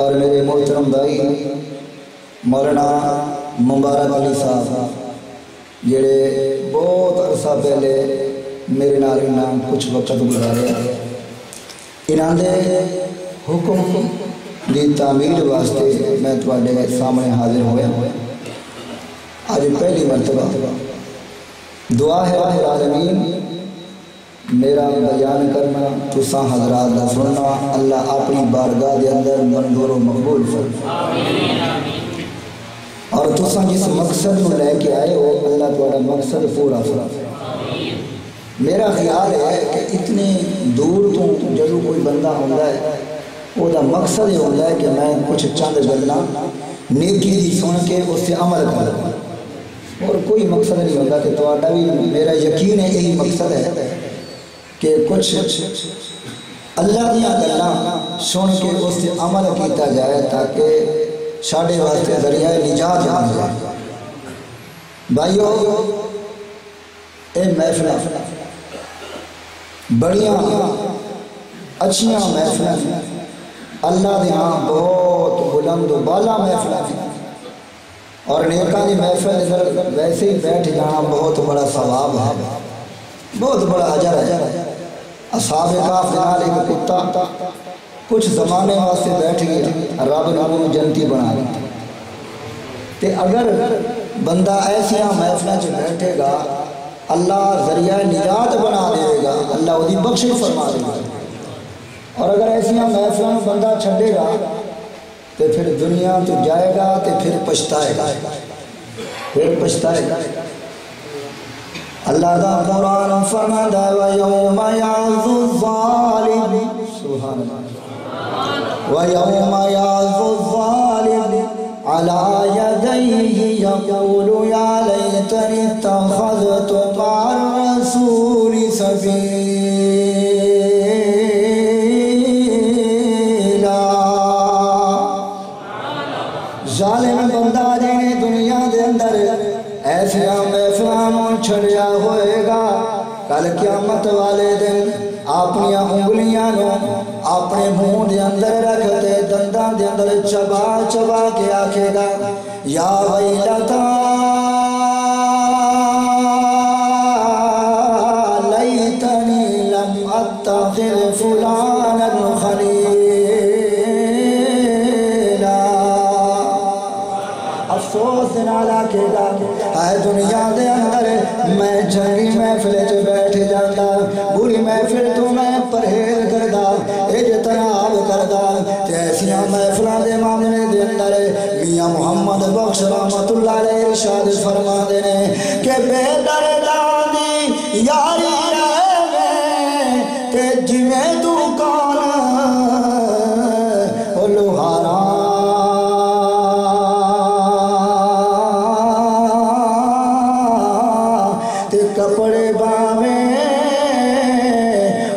اور میرے محترم بھائی مولانا مبارک علی صاحب جڑے بہت عرصہ پہلے میرے نال انہاں کچھ وقت گزارے، انہاں دے حکم دی تعمیر واسطے میں تواڈے سامنے حاضر ہویا۔ آج پہلی مرتبہ دعا ہے رب العالمین میرا بیان کرنا تساں حضرات دا سننا اللہ اپنی بارگاہ دے اندر منظور و مقبول فرمائے، اور تساں جس مقصد نو لے کے آئے ہو اللہ تہاڈا مقصد پورا فرمائے۔ میرا خیال ہے کہ اتنی دور تو جدو کوئی بندہ ہوندا ہے وہ دا مقصد یہ ہوتا ہے کہ میں کچھ چند گلاں نیکی دی سن کے اس سے عمل کروں، اور کوئی مقصد نہیں ہوتا کہ تہاڈا بھی میرا یقین ہے یہی مقصد ہے کہ کچھ اللہ دیا گلاں سن کے اس سے عمل کیتا جائے تاکہ ساڈے واسطے ذریعہ نجات بن جائے۔ بھائیو اے محفل بڑیاں اچھیاں محفل اللہ دے ہاں بہت بلند و بالا محفل ہے، اور نیکاں دی محفل ویسے ہی بیٹھ جانا بہت بڑا ثواب ہے، بہت بڑا اجر ہے۔ اصحاب کہف نال ایک کتا کچھ زمانے واسطے بیٹھ گیا، رب نے انہوں جنتی بنا دیا۔ تے اگر بندہ ایسیاں محفلیں چ بیٹھے گا اللہ ذریعہ نجات بنا دے گا، اللہ وہ دی بخشش فرما دے گا۔ اور اگر ایسیاں محفلوں بندہ چھڑے گا تو پھر دنیا تو جائے گا تو پھر پچھتائے گا، پھر پچھتائے گا۔ اللہ دا قرآن فرماتا ہے وَيَوْمَ يَعْضُ الظَّالِمُ سبحان اللہ وَيَوْمَ يَعْضُ الظَّالِمُ عَلَى يَدَيْهِ يَقُولُ يَا لَيْتَنِي اتَّخَذْتُ مَعَ الرَّسُولِ سَبِيلًا۔ ظالم بندہ جنہیں دنیا دے اندر ایسا محفلوں چھڑیا ہوئے گا، کل قیامت والے دن اپنی انگلیاں نو اپنے منہ دے اندر رکھ دے دنداں دے اندر چبا چبا کے آکھے گا یا ویلتا لیتنی لم اتخذ فلانا خلیلا. افسوس نالا کے گا اے دنیا دے اندر میں چنگی محفل چ بیٹھ جاتا بری محفل تو میں پرہیز کردا اجتناب کردا تے ایسیاں محفلاں دے معاملے دے اندر میاں محمد بخش رحمت اللہ علیہ ارشاد فرماندے نے کہ بے درداں دی یاری رہے تے جویں تو کون او لوہارا کپڑے باویں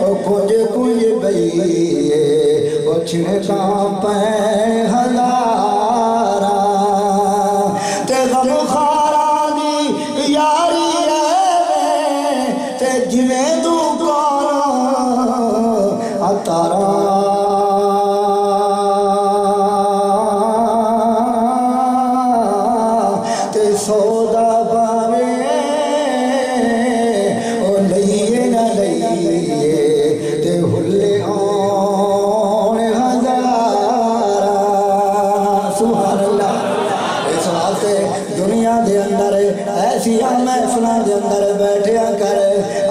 او کچھ کچھ بئیے او چھڑکاں پین ہزارا تے غم خاراں دی یاری رہے تے جویں تو کون اتارا تے سودا باویں محفلاں دے اندر بیٹھیا کر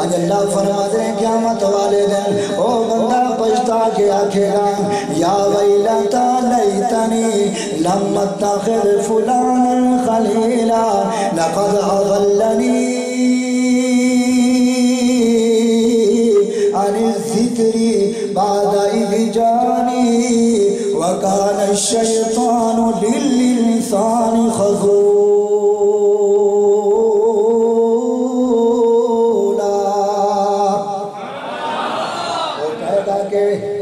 اج اللہ فرما دے قیامت والے دن او بندہ پچھتا کے آکھے گا یا ویلتا لیتنی لم اتخذ فلانا خلیلا لقد اضلنی عن الذکر بعد اذ جانی وکان الشیطان للانسان خذولا.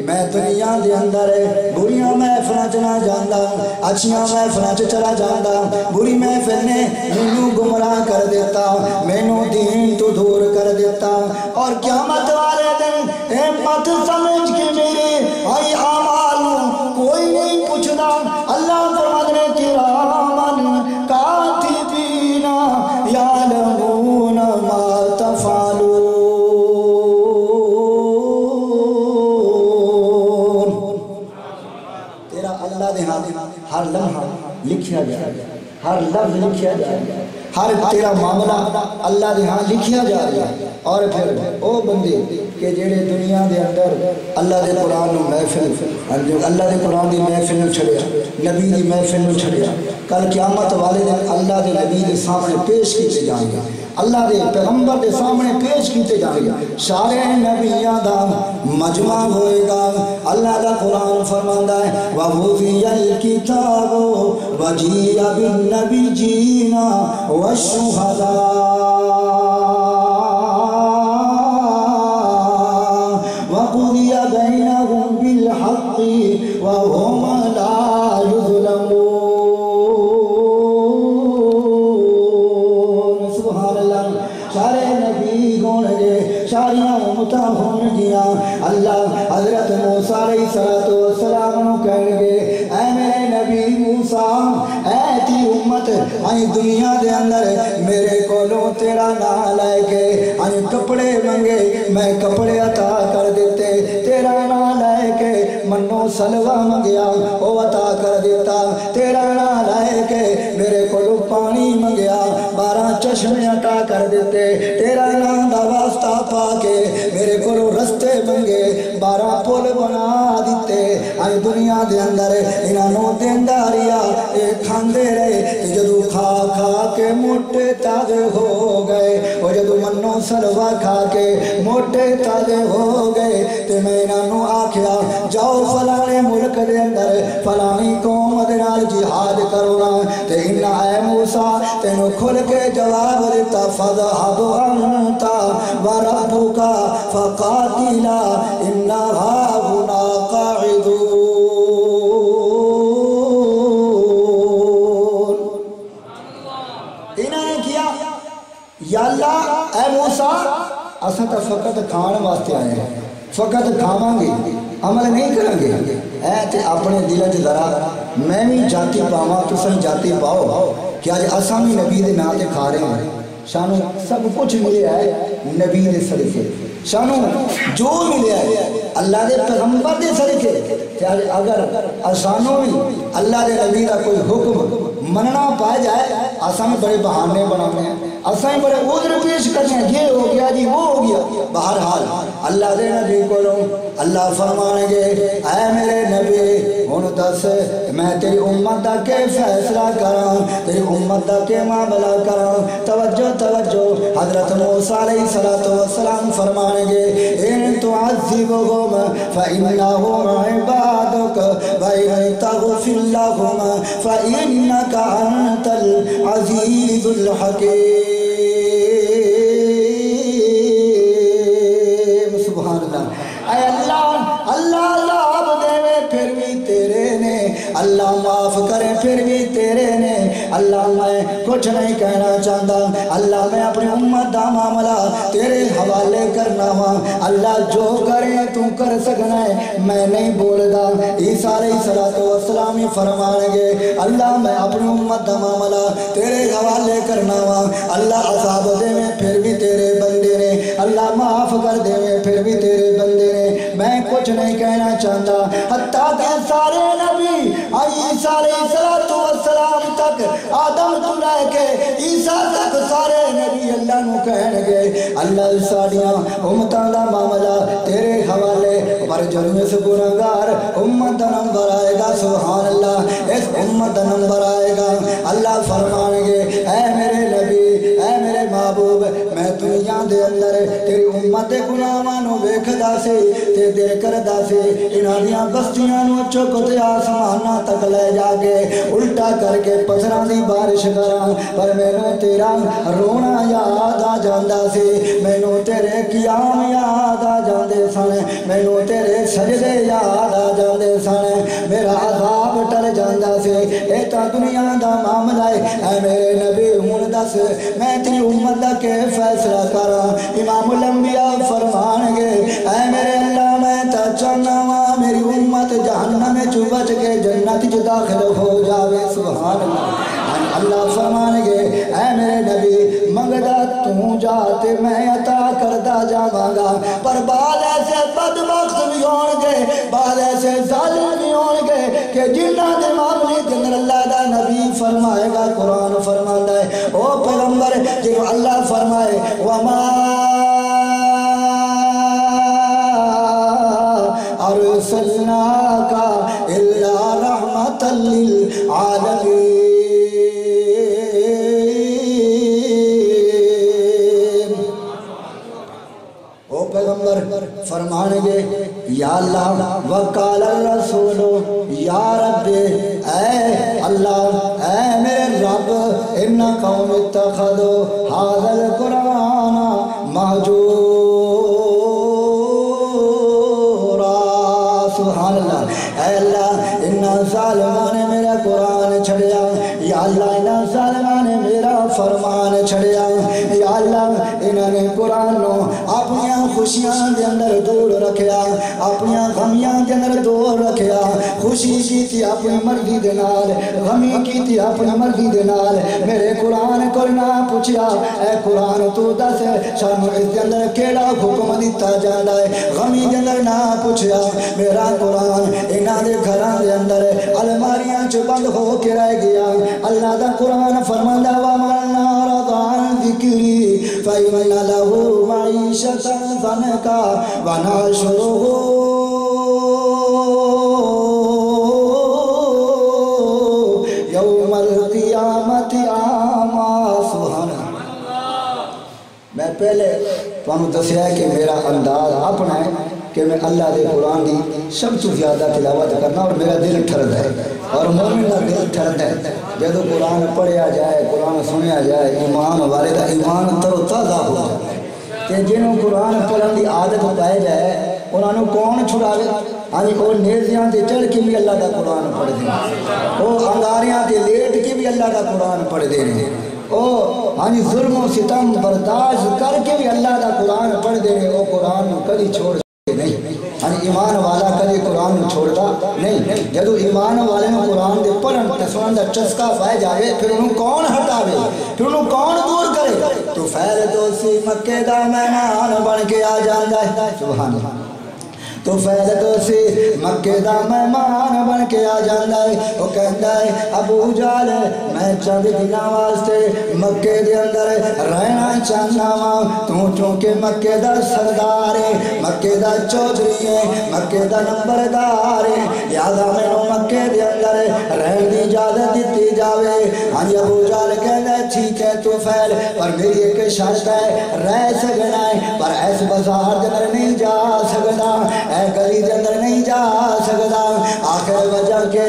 میں دنیا دے اندر بریاں محفلاں چ نہ جاندا اچھیاں محفلاں چ چلا جاندا بری محفل نے مینوں گمراہ کر دیتا مینوں دین تو دور کر دیتا اور قیامت والے دن اے مت سمجھ کے میرے آئی اعمال کوئی نہیں پوچھدا اللہ فرمانے کرامن کاتبین یعلمون ما تفعلون. ہر لمحہ لکھیا جائے ہر لفظ لکھیا جائے ہر تیرا معاملہ اللہ دے ہاں لکھیا جا رہا ہے. اور پھر او بندے کہ جڑے دنیا دے اندر اللہ دے قرآن نو محفل اللہ دے قرآن دی محفل نو چھڑیا نبی دی محفل نو چھڑیا کل قیامت والے دن اللہ دے نبی دے سامنے پیش کیتے جائیں گے اللہ دے پیغمبر دے سامنے پیش کیتے جائیں گے سارے نبیاں دا مجمع ہوئے گا. اللہ دا قرآن فرماندا ہے وَوُفِيَ الْكِتَابُ وَجِيَ بِالنَّبِيِّينَ وَالشُّهَدَاءِ وَقُضِيَ بَيْنَهُم بِالْحَقِّ وَهُمْ لَا يُظْلَمُونَ. سارے نبی ہون گے ساریاں امتاں ہون گیا اللہ حضرت موسیٰ علیہ السلام نو کہیں گے اے میرے نبی موسیٰ اے تی امت آئی دنیا دے اندر میرے کولوں تیرا نام لائے کے آئی کپڑے منگے میں کپڑے عطا کر دیتے تیرا نام لائے کے منو سلوہ منگیا او عطا کر دیتا تیرا نام لائے کے میرے کولوں پانی منگیا 12 چشمے عطا کر دیتے تیرا نام دا واسطہ پا کے میرے کو رستے منگے 12 پل بنا دیتے آئی دنیا دے اندر انہوں دینداریا اے کھاندے رہے جدو کھا کھا کے موٹے تازے ہو گئے اور جدو منو سلوہ کھا کے موٹے تازے ہو گئے تے میں انہوں آکھیا جاؤ فلانے ملک دے اندر فلانی قوم دنال جہاد کرونا تے انہا اے موسیٰ تینو کھل کے جواب دیتا فَذَهَبُ أَنْتَ وَرَبُّكَ فَقَاتِلَا إِنَّا هَاهُنَا قَاعِدُونَ. انہوں نے کیا یا اللہ اے موسیٰ اساں تو فقط کھان واسطے آئے ہیں، فقط کھاواں گے، عمل نہیں کریں گے۔ اے تے اپنے دل وچ ذرا میں بھی جاتی پاواں تساں جاتی پاؤ کہ اج اساں بھی نبی دے نام تے کھا رہے ہیں۔ سانو سب کچھ ملیا ہے نبی دے صدقے، سانو جو ملیا ہے اللہ دے پیغمبر دے صدقے۔ تے اگر اسانو بھی اللہ دے نبی دا کوئی حکم مننا پا جائے، اساں بھی بڑے بہانے بنانے ہیں، اساں بڑے عذر پیش کرنے ہیں، یہ ہو گیا جی وہ ہو گیا۔ بہرحال اللہ دے نبی کو اللہ فرمائیں گے اے میرے نبی ہن دس میں تیری امت دا کے فیصلہ کراں، تیری امت دا کے معاملہ کراں۔ توجہ توجہ، حضرت موسیٰ علیہ السلام فرمائیں گے ان تعذبهم فإنهم عبادك وإن تغفر لهم فإنك أنت العزيز الحكيم۔ سبحان اللہ۔ اے اللہ اللہ عذاب دے پھر بھی تیرے نے، اللہ معاف کرے پھر بھی تیرے نے۔ اللہ میں کچھ نہیں کہنا چاہتا، اللہ میں اپنی امت دا معاملہ تیرے حوالے کرنا وا۔ اللہ جو کرے تو کر سکنا ہے، میں نہیں بولدا۔ عیسیٰ علیہ السلام ہی فرمائیں گے اللہ میں اپنی امت دا معاملہ تیرے حوالے کرنا وا۔ اللہ عذاب دے میں پھر بھی تیرے بندے نے، اللہ معاف کر دے میں پھر بھی تیرے بندے نے، میں کچھ نہیں کہنا چاہتا۔ حتیٰ کہ سارے نبی عیسیٰ علیہ السلام تک، آدم تو لے کے عیسیٰ تک سارے نبی اللہ نو کہن گے اللہ ساڑیاں امتاں دا معاملہ تیرے حوالے، پر جب اس گناہگار امت دا نمبر آئے گا، سبحان اللہ، اس امت دا نمبر آئے گا، اللہ فرمائیں گے اے میرے نبی اے میرے محبوب میں دنیا دے اندر تیری امت دے گناہاں نو ویکھدا سی تے دل کردا سی انہاں دیاں بستیاں نو چک تے آسماناں تک لے جا کے الٹا کر کے پتھراں دی بارش کراں، پر مینوں تیرا رونا یاد آ جاندا سی، مینوں تیرے قیام یاد آ جاندے سن، مینوں تیرے سجدے یاد آ جاندے سن، میرا عذاب ٹل جاندا سی۔ اے تا دنیا دا معاملہ ہے اے میرے نبی ہن دس میں تیری امت دا کے فیصلہ کراں۔ امام الانبیاء فرمان گے اے میرے اللہ میں تا چاہنا وا میری امت جہنم میں بچ کے جنت جو داخل ہو جاوے، سبحان اللہ۔ اللہ فرمان گے اے میرے نبی منگدا تو جاتے میں عطا کردا جاواں گا، پر بعد ایسے بدبخت بھی ہون گے، بعد ایسے ظالم بھی ہون گے کہ جنہاں دے معاملے دے اندر اللہ دا نبی فرمائے گا، قرآن فرماندا ہے او پیغمبر جنہوں اللہ فرمائے وما ارسلناک الا رحمۃ للعالمین۔ او پیغمبر فرمانے گے یا اللہ وقال الرسول یا رب اے اللہ اے میرے رب ان قوم اتخذوا هذا القرآن مہجورا، سبحان اللہ۔ اے اللہ ان ظالمان نے میرا قرآن چھڑیا، یا اللہ ان ظالمان نے میرا فرمان چھڑیا، یا اللہ انہوں نے قرآن نو اپنی خوشیاں دے اندر دور رکھیا، اپنی غمیاں دے اندر دور رکھیا، خوشی کی تھی اپنی مرضی دے نال، غمی کی تھی اپنی مرضی دے نال، میرے قرآن کو نہ پوچھیا اے قرآن تو دس سانو اس دے اندر کیڑا حکم دیتا جاندا ہے، غمی دے اندر نہ پوچھیا، میرا قرآن انہاں دے گھراں دے اندر الماریاں چ بند ہو کے رہ گیا۔ اللہ دا قرآن فرماندا وَمَنْ أَعْرَضَ عَنْ ذِكْرِي فَإِنَّ لَهُ مَعِيشَةً ضَنْكًا وَنَحْشُرُهُ يَوْمَ الْقِيَامَةِ أَعْمَىٰ۔ سبحان اللہ۔ میں پہلے تمہیں دسیا کہ میرا انداز اپنا ہے کہ میں اللہ دے قرآن دی سب سے زیادہ تلاوت کرنا، اور میرا دل ٹھرد ہے اور مومن کا دل ٹھرد ہے جب قرآن پڑھیا جائے، قرآن سنیا جائے، ایمان والے کا ایمان تر و تازہ ہو جائے۔ کہ جنہوں قرآن پڑھن دی عادت پائے جائے انہوں نے کون چھڑاوے؟ ہاں جی وہ نیزیاں تے چڑھ کے بھی اللہ کا قرآن پڑھ دیں، وہ انگاریاں تے لیٹ کے بھی اللہ کا قرآن پڑھ دیں، او ہانی ظلم و ستم برداشت کر کے بھی اللہ دا قرآن پڑھ دے رہے او قرآن کدی چھوڑ نہیں ہاں ایمان والا کدی قرآن نو چھوڑتا نہیں جدو ایمان والے نو قرآن دے پڑھن تے سنن دا چسکا پائے جاوے پھر انہوں کون ہٹاوے پھر انہوں کون دور کرے تو فیل دوسی مکے دا مہمان بن کے آ جاندا ہے سبحان اللہ تو فیل دوسی مکے دا مہمان بن کے آ جاندا ہے وہ کہندا ہے ابو جہل میں چند دناں واسطے مکے دے اندر رہنا چاہنا وا تو چونکہ مکے دا سردار ہے مکے دا چودھری ہے مکے دا نمبردار ہے لہذا مینوں مکے دے اندر رہن دی اجازت دتی جاوے ہاں ابو جہل کہندا ہے ٹھیک ہے تو فیل پر میری ایک شرط ہے رہ سکنا ہے پر ایس بازار دے اندر نہیں جا سکدا اے گلی دے اندر نہیں جا سکدا آخر وجہ کے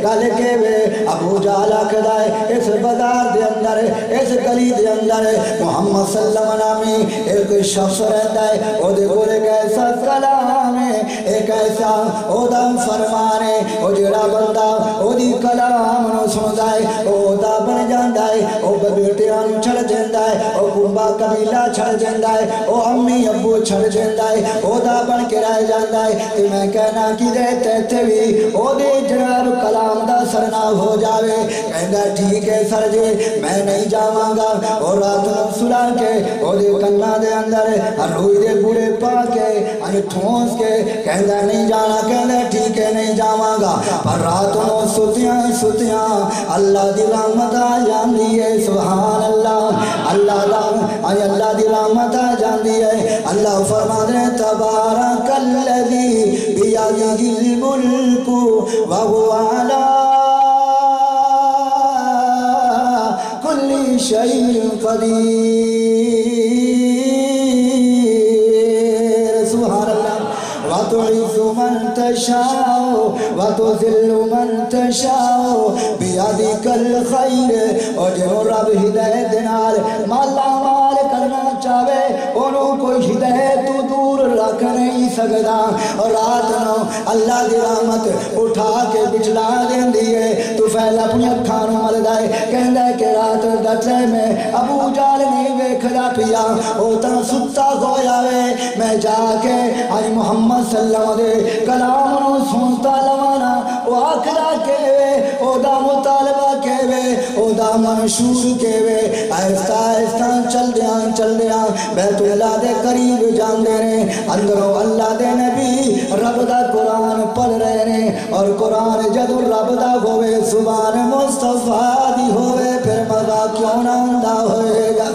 گل کے وے ابو جہل آکھدا ہے اس بازار دے اندر اس گلی دے اندر محمد صلی اللہ علیہ وسلم ایک شخص رہتا ہے او دے کول ایک ایسا کلام ہے ایک ایسا او دا فرمان ہے او جڑا بندہ او دی کلام نو سندا ہے او دا بن جاندا ہے او بیٹیاں نو چھڑ جاندا ہے او کنبا قبیلہ چھڑ جاندا ہے او امی ابو چھڑ جاندا ہے او دا بن کے رہ جاندا ہے تے میں کہنا کہ رہتے تے بھی او دے جناب کلام دا سرنا ہو جاوے کہندا ٹھیک ہے سر جی میں نہیں جاواں گا اور رات نو سلا کے او دے کنا دے اندر روئی دے گڑے پا کے ان ٹھونس کے کہندا نہیں جانا کہندا ٹھیک ہے نہیں جاواں گا پر رات نو ستیاں ستیاں اللہ دی رحمت آ جاندی ہے سبحان اللہ اللہ دی رحمت آ جاندی ہے اللہ فرماتے ہیں تبارک الذی بیدہ الملک وہو علی کل شیء قدیر سبحان اللہ وتعز من تشاء وتذل من تشاء بیدک الخیر اور جو رب ہدایت دینار مالا مال کرنا چاہے انہوں کوئی ہدایت تو دور رکھ نہیں سکتا اور رات نو اللہ دی رحمت اٹھا کے بچلا دین دیئے تو فیل اپنی اکھانوں ملدہ ہے کہندہ ہے کہ رات دچے میں ابو جہل نہیں ویکھدا پیا او تن ستا گویا وے میں جا کے آج محمد صلی اللہ علیہ کلام نو سنتا لوانا او آکھدا کے وے او دا مطالبہ کے وے او دا منشور کے وے آہستہ آہستہ چل دیاں بیت اللہ دے قریب جان دے رہے اندروں اللہ دے نبی رب دا قرآن پڑھ رہے ہیں اور قرآن جدو رب دا ہوئے زبان مصطفیٰ دی ہوئے پھر مزہ کیوں نہ اندہ ہوئے گا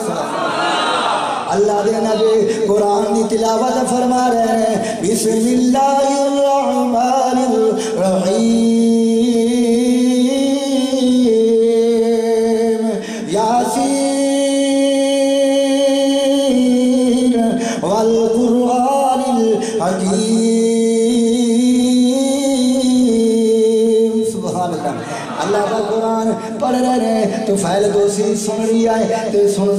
اللہ دے نبی قرآن دی تلاوت فرما رہے ہیں بسم اللہ الرحمن الرحیم یاسین والقرآن الحکیم سبحان اللہ کا قرآن پڑھ رہے ہیں تو فیل دوسری سن لیا ہے تو سن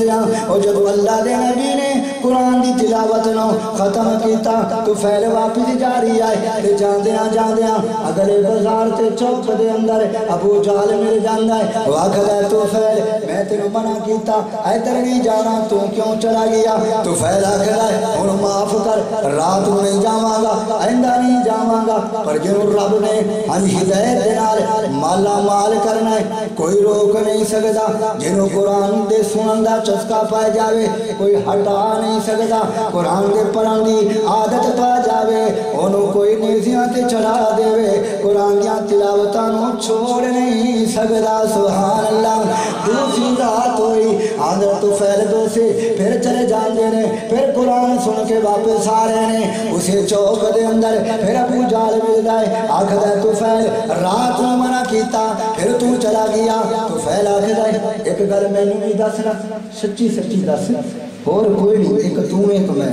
دیا اور جب اللہ دے نبی نے قرآن دی تلاوت نو ختم کیتا تو فیل واپس جا رہی ہے تے جان دیا اگلے بازار تے چوک دے اندر ابو جہل مل جاندا ہے وہ آکھدا ہے تو فیل میں تینوں منع کیتا ادھر نہیں جانا تو کیوں چلا گیا تو فیل آکھدا ہے ہن معاف کر رات نو نہیں جاواں گا آئندہ نہیں جاواں گا پر جنوں رب نے ہدایت دے نال مالا مال کرنا ہے کوئی روک نہیں سکتا جنہوں قرآن دے سنن دا چسکا پائے جاوے کوئی ہٹا نہیں سکتا قرآن دے پڑھن دی عادت پا جاوے انہوں کوئی نیزیاں تے چڑھا دے قرآن دیاں تلاوتاں نو چھوڑ نہیں سکتا سبحان اللہ دوسری رات ہوئی حضرت فیل دو سے پھر چلے جان دے نے پھر قرآن سن کے واپس آ رہے ہیں اسے چوک دے اندر پھر ابو جہل ملدا ہے آکھدا ہے تو فیل رات نو منع کیتا پھر تو چلا گیا تو فیل آکھدا ہے ایک گل مینوں بھی دسنا سچی دس اور کوئی نہیں ایک تو ایک میں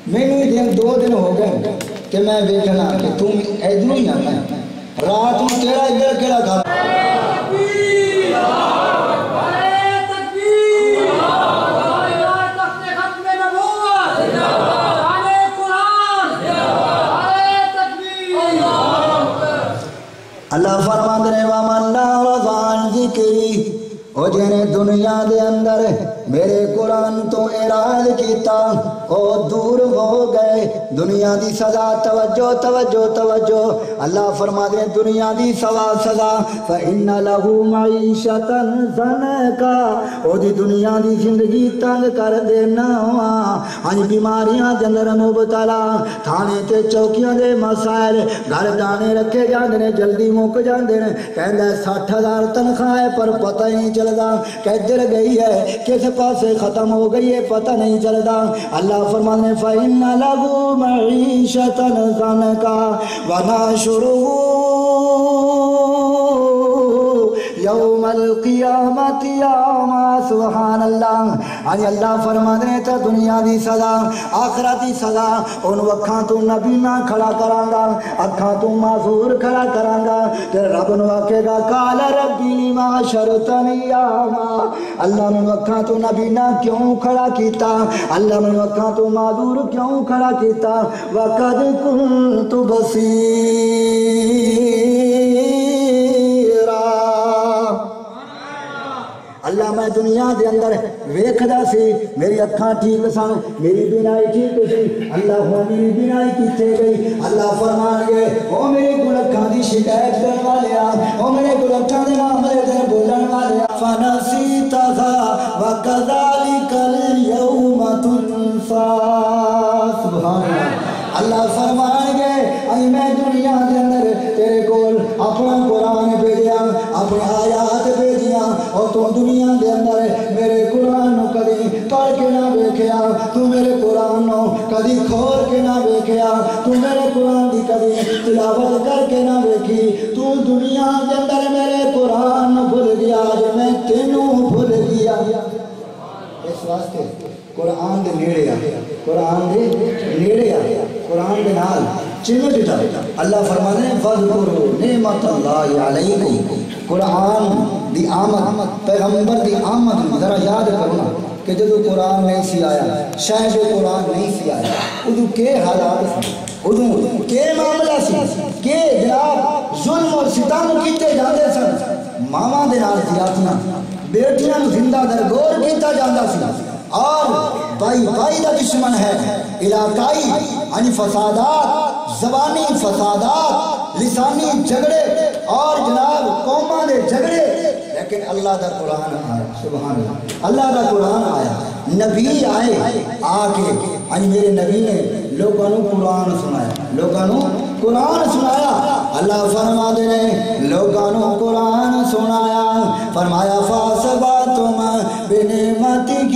مینوں ہی دن 2 دن ہو گئے کہ میں ویکھنا کہ تم ادھر ہی آنا رات نو تیرا ادھر کیڑا گھر اللہ فرماتے ہیں وَمَنْ أَعْرَضَ عَنْ ذِكْرِي اور جنہیں دنیا دے اندر میرے قرآن تو اعراض کیتا او دور ہو گئے دنیا دی سزا توجہ توجہ توجہ اللہ فرما دے دنیا دی سزا فإن له معیشتا ضنکا او دی دنیا دی زندگی تنگ کر دینا ہاں بیماریاں جندر مبتلا تھانے تے چوکیاں دے مسائل گھر دانے رکھے جاندے نے جلدی مک جاندے نے کہندا 60,000 تنخواہ ہے پر پتہ ہی نہیں چلدا کدھر گئی ہے کس پاسے ختم ہو گئی ہے پتہ نہیں چلدا اللہ فرمانے فإن له معیشتا ضنکا ونحشره یوم القیامت یاما سبحان اللہ اللہ فرما دے تا دنیا دی سزا آخرت دی سزا ان وکھاں تو نبی نہ کھڑا کرانگا اکھاں تو معذور کھڑا کرانگا کہ رب نو آکے گا قال ربی لما شرطنی یاما اللہ نے وکھاں تو نبی نہ کیوں کھڑا کیتا اللہ نے وکھاں تو معذور کیوں کھڑا کیتا وقد کنت بصیر اللہ میں دنیا دے اندر ویکھدا سی میری اکھاں ٹھیک سن میری بینائی ٹھیک سی اللہ ہو میری بینائی کتے گئی اللہ فرمان گے او میرے کول اکھاں دی شکایت کرن والے او میرے کول اکھاں دے معاملے تے بولن والے فنسیتھا وکذالک الیوم تنسا سبحان اللہ اللہ فرمان گے ائی میں دنیا دے اندر تیرے کول اپنا قرآن بھیجیا اپنے آیات بھیجیا اور تو دنیا دے اندر میرے قرآن نو کدی پڑھ کے نہ ویکھیا تو میرے قرآن نو کدی کھول کے نہ ویکھیا تو میرے قرآن دی کدی تلاوت کر کے نہ ویکھی تو دنیا دے اندر میرے قرآن نو بھول گیا جو میں تینوں بھول گیا اس واسطے قرآن دے نیڑے آ قرآن دے نیڑے آ قرآن دے نال چمٹ جا اللہ فرمانے فَذْكُرُوا نِعْمَةَ اللَّهِ عَلَيْكُمْ قرآن دی آمد پیغمبر دی آمد ذرا یاد کرنا کہ جدو قرآن نہیں سی آیا شاید قرآن نہیں سی آیا ادو کے حالات سی ادو کے معاملہ سی کہ جناب ظلم اور ستم کیتے جاندے سن ماما دے نال زیادتیاں بیٹیاں زندہ درگور کیتا جاندہ سی اور بائی بائی دا دشمن ہے علاقائی یعنی فسادات زبانی فسادات لسانی جھگڑے اور جناب قوماں دے جھگڑے لیکن اللہ دا قرآن آیا سبحان اللہ اللہ دا قرآن آیا نبی آئے آکے یعنی میرے نبی نے لوگوں نے قرآن سنایا لوگوں نے قرآن سنایا اللہ فرما دے نے لوگوں نے قرآن سنایا فرمایا فَاسَبَاتُمْ بِنِعْمَتِهِ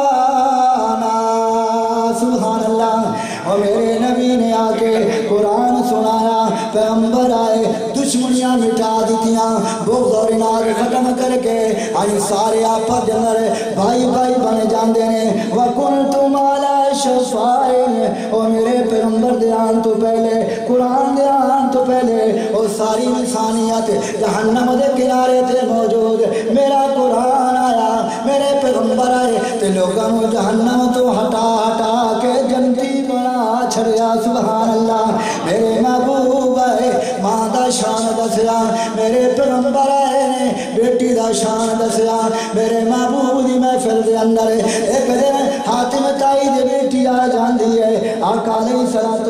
اِخْوَانَا سبحان اللہ اور میرے نبی نے آکے قرآن سنایا پیغمبر آئے دشمنیاں مٹا دیتیاں بغض اور انار ختم کر کے آئی سارے آپا جنر بھائی بھائی بنے جاندے نے وَقُلْتُمْ عَلَى شَفَائِنِ اور میرے پیغمبر دے آن تو پہلے قرآن دے آن تو پہلے اور ساری انسانیت جہنم دے کنارے تے موجود میرا قرآن آیا میرے پیغمبر آئے تے لوگوں جہنم تو ہٹا ہٹا کے جنتی بنا چھڑیا سبحان اللہ میرے محبوب آئے ماں دا شان دسیا میرے پیغمبر آئے نے بیٹی دا شان دسیا میرے محبوب دی محفل دے اندر ایک دن حاتم تائی دے بیٹی آ جاندی ہے آقا علیہ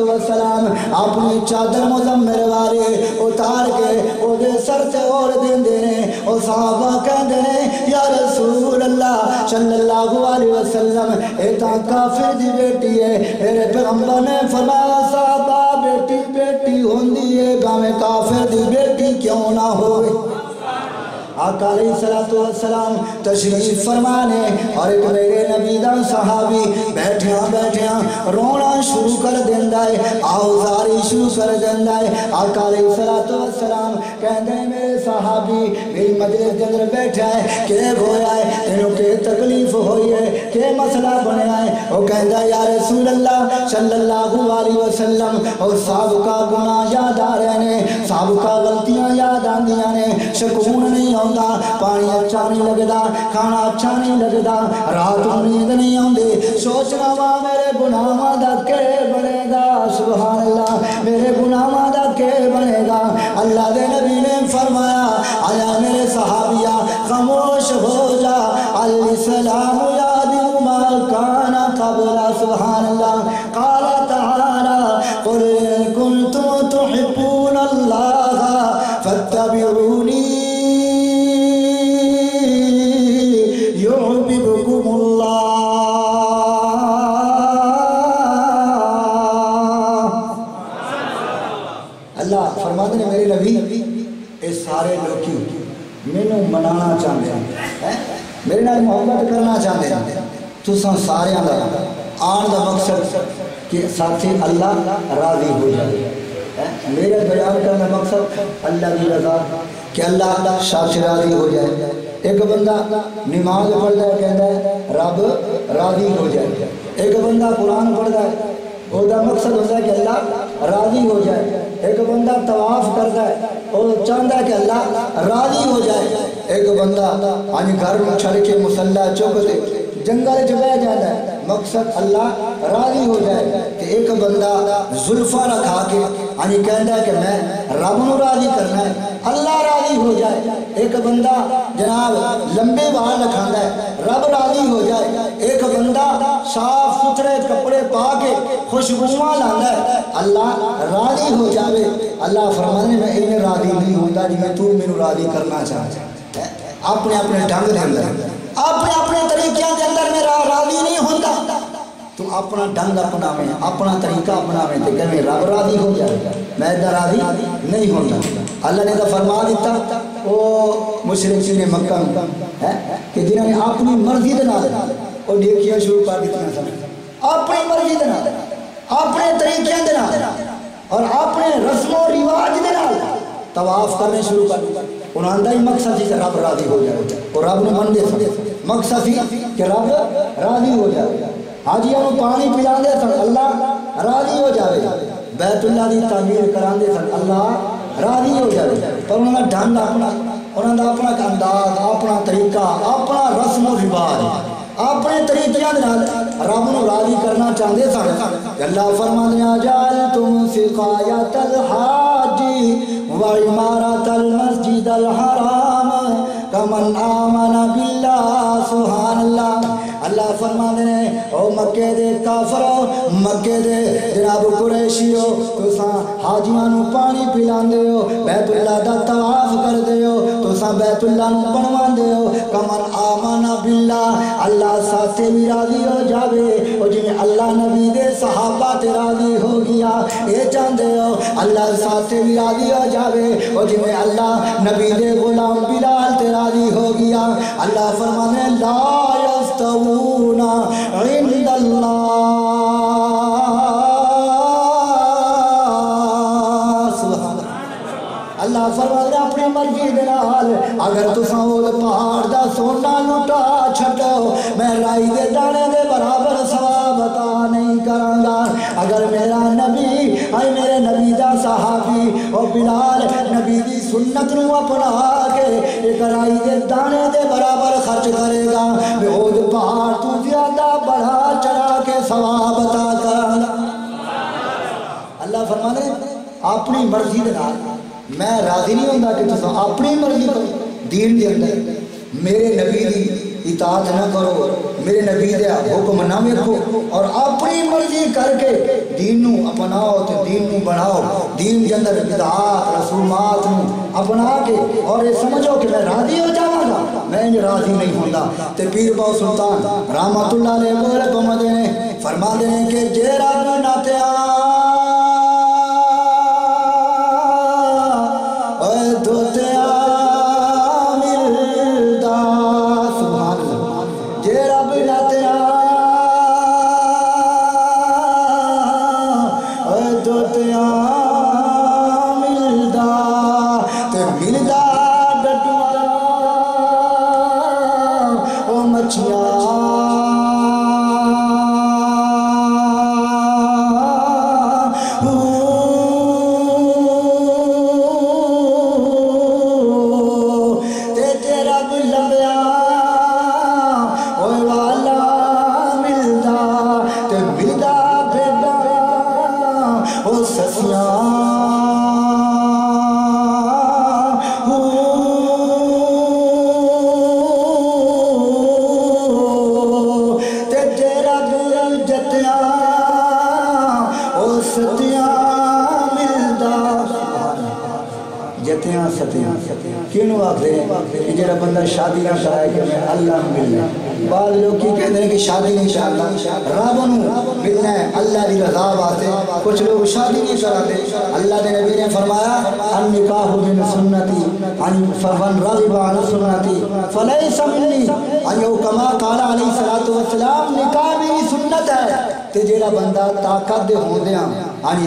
السلام اپنی چادر مزمر وارے اتار کے او دے سر تے اور دین دینے او صحابہ کہندے نے یا رسول اللہ صلی اللہ علیہ وسلم ایتا کافر دی بیٹی ہے میرے پیغمبر نے فرمایا صحابہ بیٹی بیٹی ہوندی ہے گاویں کافر دی بیٹی کیوں نہ ہوئے آقا علیہ السلام تشریف فرمانے اور ایک میرے نبی دا صحابی بیٹھیاں بیٹھیاں رونا شروع کر دیندہ ہے آوزاری شروع کر دیندہ ہے آقا علیہ السلام کہندے ہیں میرے صحابی میری مجلس کے اندر بیٹھا ہے کہ گویا ہے تینوں کے تکلیف ہوئی ہے کہ مسئلہ بنیا ہے وہ کہندہ ہے یا رسول اللہ صلی اللہ علیہ وسلم اور سابقہ گناہ یاد آ رہے ہیں سابقہ غلطیاں یاد آندیاں نے سکون نہیں ہوں پانی اچھا نہیں لگدا کھانا اچھا نہیں لگدا رات نیند نہیں آندی سوچنا وا میرے گناہاں دا کے بنے گا سبحان اللہ میرے گناہاں دا کے بنے گا اللہ دے نبی نے فرمایا خاموش ہو جا الاسلام یادم ما کان قبل سبحان اللہ قال تعالی قل ان کنتم تحبون اللہ فاتبعونی یحببکم اللہ اللہ فرماتے ہیں میرے نبی اے سارے لوگ مینوں منانا چاہتے ہیں میرے نال محبت کرنا چاہتے ہیں تساں سارے دا آن دا مقصد کہ ساتھی اللہ راضی ہو جائے میرے بیان کرنے کا مقصد اللہ کی رضا کہ اللہ ساتھ راضی ہو جائے ایک بندہ نماز پڑھتا ہے کہتا ہے رب راضی ہو جائے ایک بندہ قرآن پڑھتا ہے وہ مقصد ہوتا ہے کہ اللہ راضی ہو جائے ایک بندہ طواف کرتا ہے وہ چاہتا ہے کہ اللہ راضی ہو جائے ایک بندہ گھر میں چھڑ کے مسلح چک دے جنگل چ بہ جاتا ہے مقصد اللہ راضی ہو جائے کہ ایک بندہ زلفا رکھا کے کہتا ہے کہ میں رب نو راضی کرنا ہے اللہ راضی ہو جائے ایک بندہ جناب لمبے بال رکھاتا ہے رب راضی ہو جائے ایک بندہ صاف ستھرے کپڑے پا کے خوشبواں لاتا ہے اللہ راضی ہو جائے اللہ فرمانے میں انہیں راضی نہیں ہوتا جی میں تو میرے راضی کرنا چاہتا اپنے اپنے ڈھنگ دے اندر اپنے اپنے طریقے کے اندر میرا راضی نہیں ہوتا تو اپنا ڈھنگ اپنا میں اپنا طریقہ اپنا میں تو کہ رب راضی ہو جائے میں ادھر راضی نہیں ہوتا اللہ نے تو فرما دیتا وہ مشرکین مکہ کہ جنہوں نے اپنی مرضی دے نال وہ نیکیاں شروع کر دیتی سن اپنی مرضی دے نال اپنے طریقے دے نال اور اپنے رسم و رواج دے نال طواف کرنے شروع کر دیتا انہوں نے مقصد تھی کہ رب راضی ہو جائے اور رب نے من دے سن مقصد تھی کہ رب راضی ہو جائے حاجیوں کو پانی پلا دے سن اللہ راضی ہو جائے بیت اللہ کی تعمیر کرا دے سن اللہ راضی ہو جائے پر انہوں نے ڈھنگ اپنا انہوں نے اپنا انداز اپنا طریقہ اپنا رسم و رواج اپنے طریقے رب نو راضی کرنا چاہتے سن اللہ فرمانے جعلتم سقایۃ الحاج وعمارۃ المسجد الحرام کمن آمن باللہ سبحان اللہ اللہ فرمانے نے او مکے دے کافرو مکے دے جناب قریشیو تساں حاجیاں نو پانی پلاندے ہو بیت اللہ دا طواف کردے ہو تساں بیت اللہ نو بنواندے ہو کمن آمن باللہ اللہ ساتھے بھی راضی ہو جاوے او جی اللہ نبی دے صحابہ تے راضی ہو گیا اے چاہندے ہو اللہ ساتھے بھی راضی ہو جاوے او جی اللہ نبی دے غلام بلال تے راضی ہو گیا اللہ فرمانے لا یستوون عند اللہ سبحان اللہ فرمانے اپنی مرضی دے نال اگر تساں او پہاڑ دا سونا لٹا چھڈو میں رائی دے دانے دے برابر ثواب عطا نہیں کراں گا اگر میرا نبی اے میرے نبی دا صحابی او بلال نبی دی سنت نو اپنا کے ایک رائی دے دانے دے برابر خرچ کرے گا میں او پہاڑ تو زیادہ بڑھا چڑھا کے ثواب عطا کراں گا اللہ فرمانے اپنی مرضی دے نال میں راضی نہیں ہوندا کہ تساں اپنی مرضی کرو دین دے اندر میرے نبی دی اطاعت نہ کرو میرے نبی دے حکم نہ ویکھو اور اپنی مرضی کر کے دین نو اپناؤ تے دین نو بڑھاؤ دین دے اندر بدعات رسومات نو اپنا کے اور یہ سمجھو کہ میں راضی ہو جاواں گا میں راضی نہیں ہوندا تے پیر باو سلطان رحمت اللہ علیہ بولے پمدے نے فرما دے کہ جے رب نہ تے جڑا بندہ شادی نہ کرائے کہ میں اللہ ملنا. بعض لوگ کی کہتے ہیں کہ شادی نہیں کرنا رب نو ملنا ہے اللہ دی رضا واسطے. کچھ لوگ شادی نہیں کراتے. اللہ کے نبی نے فرمایا النکاح من سنتی فمن رغب عن سنتی فلیس منی. ایو کما قال علیہ الصلوۃ والسلام نکاح بھی سنت ہے. تے جڑا بندہ طاقت دے ہوندیاں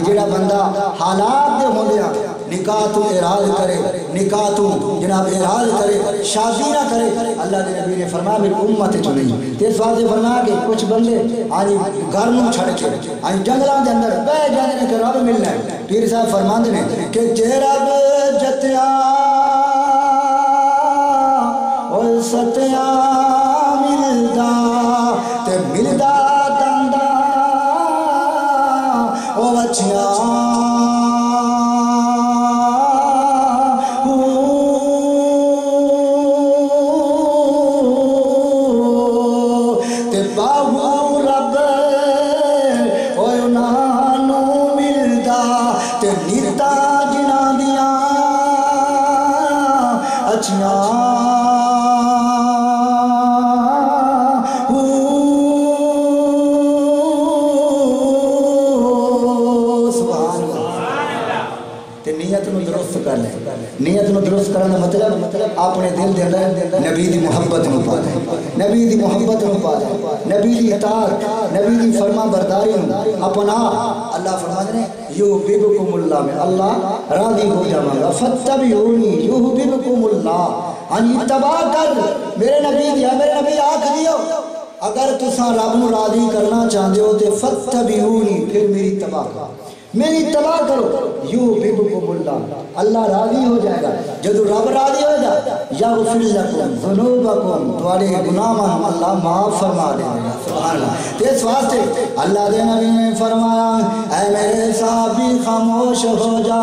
جڑا بندہ حالات دے ہوندیاں نکاح تو اعراض کرے, نکاح تو جناب اعراض کرے, شادی نہ کرے, اللہ کے نبی نے فرمایا میری امت چ نہیں. تے اس واسطے فرمایا کہ کچھ بندے گھر نوں چھڑ کے جنگلاں دے اندر بیٹھ جاندے نے کہ رب ملنا ہے. پیر صاحب فرماندے نے کہ جے رب جتیا او ستیا ملدا تے ملدا تندا او بچیا نیت نو درست کرنا مطلب اپنے دل دے اندر نبی دی محبت نو پا دے, نبی دی محبت نو پا دے, نبی دی اطاعت, نبی دی فرما برداری نو اپنا. اللہ فرماتے ہیں یحببکم اللہ میں اللہ راضی ہو جاواں گا. فتبعونی یحببکم اللہ اتباع کر میرے نبی دی. میرے نبی آکھ دیو اگر تساں رب نو راضی کرنا چاہندے ہو تے فتبعونی پھر میری اتباع کرو, میری اتباع کرو. یحببکم اللہ اللہ راضی ہو جائے گا. جدو رب راضی ہو جائے یغفر لکم ذنوبکم تواڈے گناہاں اللہ معاف فرما دے گا. سبحان اللہ. تے اس واسطے اللہ دے نبی نے فرمایا اے میرے صحابی خاموش ہو جا,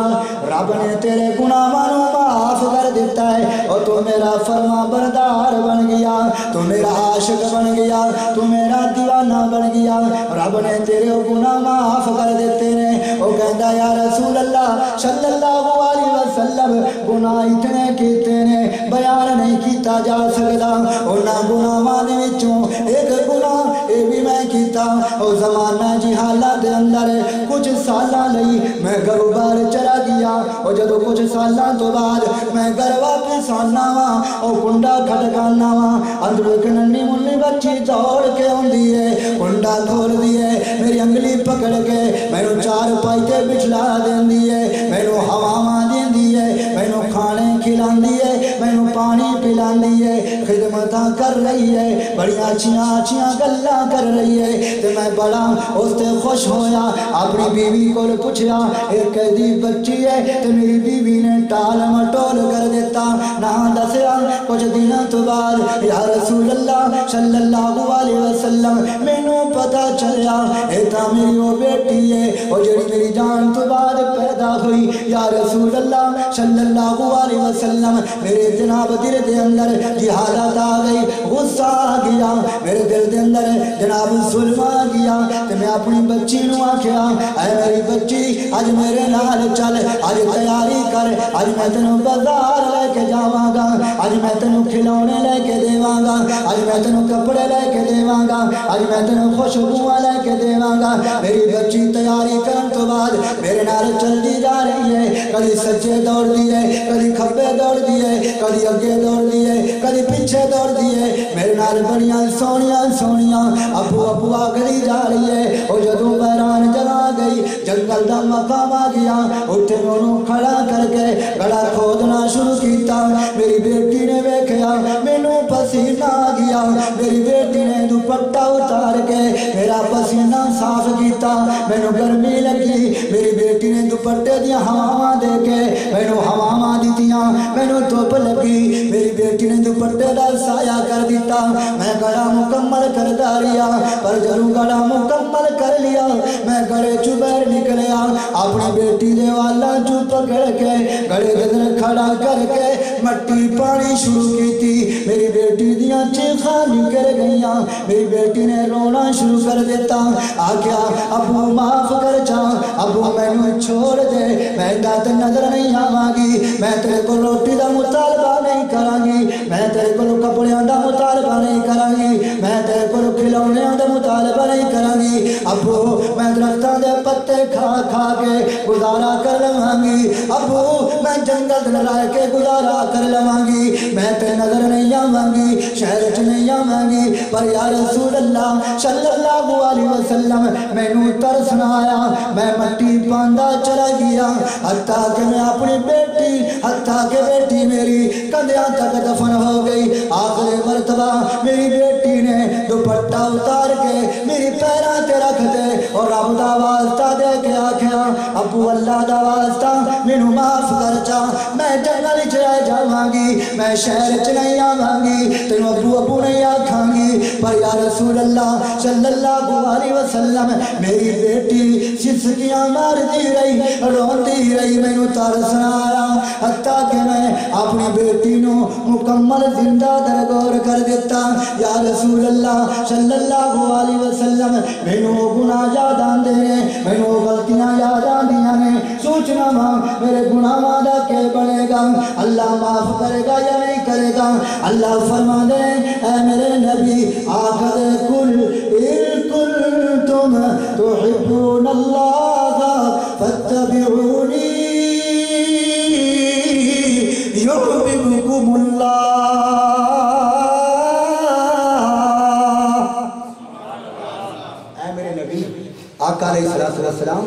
رب نے تیرے گناہاں معاف کر دیتا ہے اور تو میرا فرما بردار بن گیا, تو میرا عاشق بن گیا, تو میرا دیوانہ بن گیا. رب نے تیرے گناہ معاف کر دیتے نے. وہ کہندا یا رسول اللہ صلی اللہ علیہ وسلم گناہ اتنے کیتے نے بیان نہیں کیتا جا سکتا. انہاں گناہاں دے وچوں ایک گناہ اے بھی میں کیتا. او زمانہ جہالت دے اندر کچھ سالاں لئی میں گھروں باہر چلا گیا. او جدوں کچھ سالاں تو بعد میں گھر واپس آنا وا, او کنڈا کھٹکانا وا, اندر ایک ننھی منی بچی دوڑ کے آندی ہے, کنڈا کھول دی ہے, میری انگلی پکڑ کے مینوں چار پائی تے بٹھلا دیندی ہے, مینوں ہواواں دیندی ہے, مینوں کھانے کھلاندی ہے, مینوں پانی پلاندی ہے, خدمتاں کر رہی ہے, بڑی اچھیاں اچھیاں گلاں کر رہی ہے. تے میں بڑا اس تے خوش ہویا. اپنی بیوی کول پوچھیا ایک کیدی بچی ہے, تے میری بیوی نے ٹال مٹول کر دیتا, نہ دسیا. کچھ دنوں تو بعد یا رسول اللہ صلی اللہ علیہ وسلم مینوں پتہ چلیا اے تاں میری وہ بیٹی ہے اور جڑی میری جان تو بعد پیدا ہوئی. یا رسول اللہ صلی اللہ علیہ وسلم میرے جناب دل دے اندر جہالت آ گئی, غصہ آ گیا, میرے دل دے اندر جناب ظلم آ گیا. تے میں اپنی بچی نو آکھیا اے میری بچی اج میرے نال چل, اج تیاری کر, اج میں تینوں بازار لے کے جاواں گا, اج میں تینوں کھلونے لے کے دیواں گا, اج میں تینوں کپڑے لے کے دیواں گا, اج میں تینوں خوشبوواں لے کے دیواں گا. میری بچی تیاری کرن تو بعد میرے نال چلتی جا رہی ہے, کدی سجے دوڑ دی ہے, کدی کھبے دوڑ دی ہے, کدی اگے دوڑ دی ہے, کدی پیچھے دوڑ دی ہے. میرے نال بڑیاں سونیاں سونیاں ابو ابو آکھدی جا رہی ہے. او جدوں بہران جگہ گئی جنگل دا مقام آ گیا, اوتھے انہوں کھڑا کر کے گڑا کھودنا شروع کیتا. میری بیٹی نے ویکھیا مینوں پسینہ آ گیا, میری بیٹی نے دوپٹہ اتار کے میرا پسینہ صاف کیتا. مینوں گرمی لگی, میری بیٹی نے دوپٹے دیاں ہواواں دے کے مینوں ہواواں دتیاں, مینوں دھوپ لگی, میری بیٹی نے دوپٹے دا سایہ کر دیتا. میں گڑا مکمل کردا رہیا, پر جدوں گڑا مکمل کر لیا میں گڑے چوں باہر نکلیا, اپنی بیٹی دے والاں چوں پکڑ کے گڑے دے اندر کھڑا کر کے مٹی پانی شروع کی تھی میری بیٹی دیاں چیخاں نکل گئیاں میری بیٹی نے رونا شروع کر دیتا آکیا ابو معاف کر جا ابو میں چھوڑ دے میں دات نظر نہیں آواں گی میں تیرے کو روٹی دا مطالبہ نہیں کراں گی میں تیرے کو کپڑیاں دا مطالبہ نہیں کراں گی میں تیرے کو کھلونے دا مطالبہ نہیں کراں گی ابو میں درختاں دے پتے کھا کھا کے گزارا کر لواں گی ابو میں جنگل رہ کے گزارا کر لواں گی میں تے نظر نہیں آواں گی شہر چ نہیں آواں گی پر یا رسول اللہ صلی اللہ علیہ وسلم مینوں ترس نہ آیا میں مٹی پاندا چلا گیا حتیٰ کہ میں اپنی حتیٰ کہ بیٹی میری کندھیاں تک دفن ہو گئی آخری مرتبہ میری بیٹی نے دوپٹہ اتار کے میری پیراں تے رکھ دے اور رب دا واسطہ دے کے آکھیا ابو اللہ دا واسطہ مینوں معاف کر جا میں جنگل چ رہ جاواں گی میں شہر چ نہیں آواں گی تینوں ابو ابو نہیں آکھاں گی پر یا رسول اللہ صلی اللہ علیہ وسلم میری بیٹی سسکیاں مارتی رہی روندی رہی مینوں ترس نہ آیا حتیٰ کہ میں اپنی بیٹی نو مکمل زندہ درگور کر دیتا یا رسول اللہ صلی اللہ علیہ وسلم مینوں گناہ یاد آندے نے مینوں غلطیاں یاد آندیاں نے سوچنا ماں میرے گناہاں دا کے بنے گا اللہ معاف کرے گا یا نہیں کرے گا اللہ فرما دے اے میرے نبی آخر کل ان کنتم تحبون اللہ فاتبعونی یحببکم اللہ اے میرے نبی آقا علیہ السلام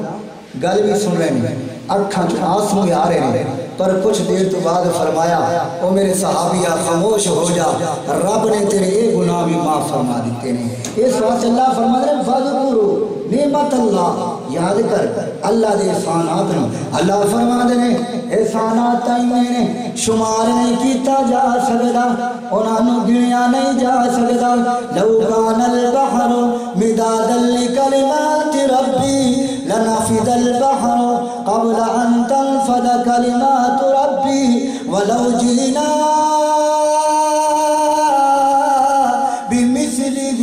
گل بھی سن رہے ہیں اکھاں چ آنسو آ رہے ہیں پر کچھ دیر تو بعد فرمایا او میرے صحابیہ خاموش ہو جا رب نے تیرے یہ گناہ بھی معاف فرما دیتے ہیں اس واسطے اللہ فرما رہے فذکروا نعمت اللہ یاد کر اللہ دے احسانات نو اللہ فرما دے نے احسانات نے شمار نہیں کیتا جا سکدا انہاں نو گنیا نہیں جا سکدا لو کان البحر مدادا لکلمات ربی لنفد البحر قبل ان تنفد کلمات ربی ولو جئنا بمثله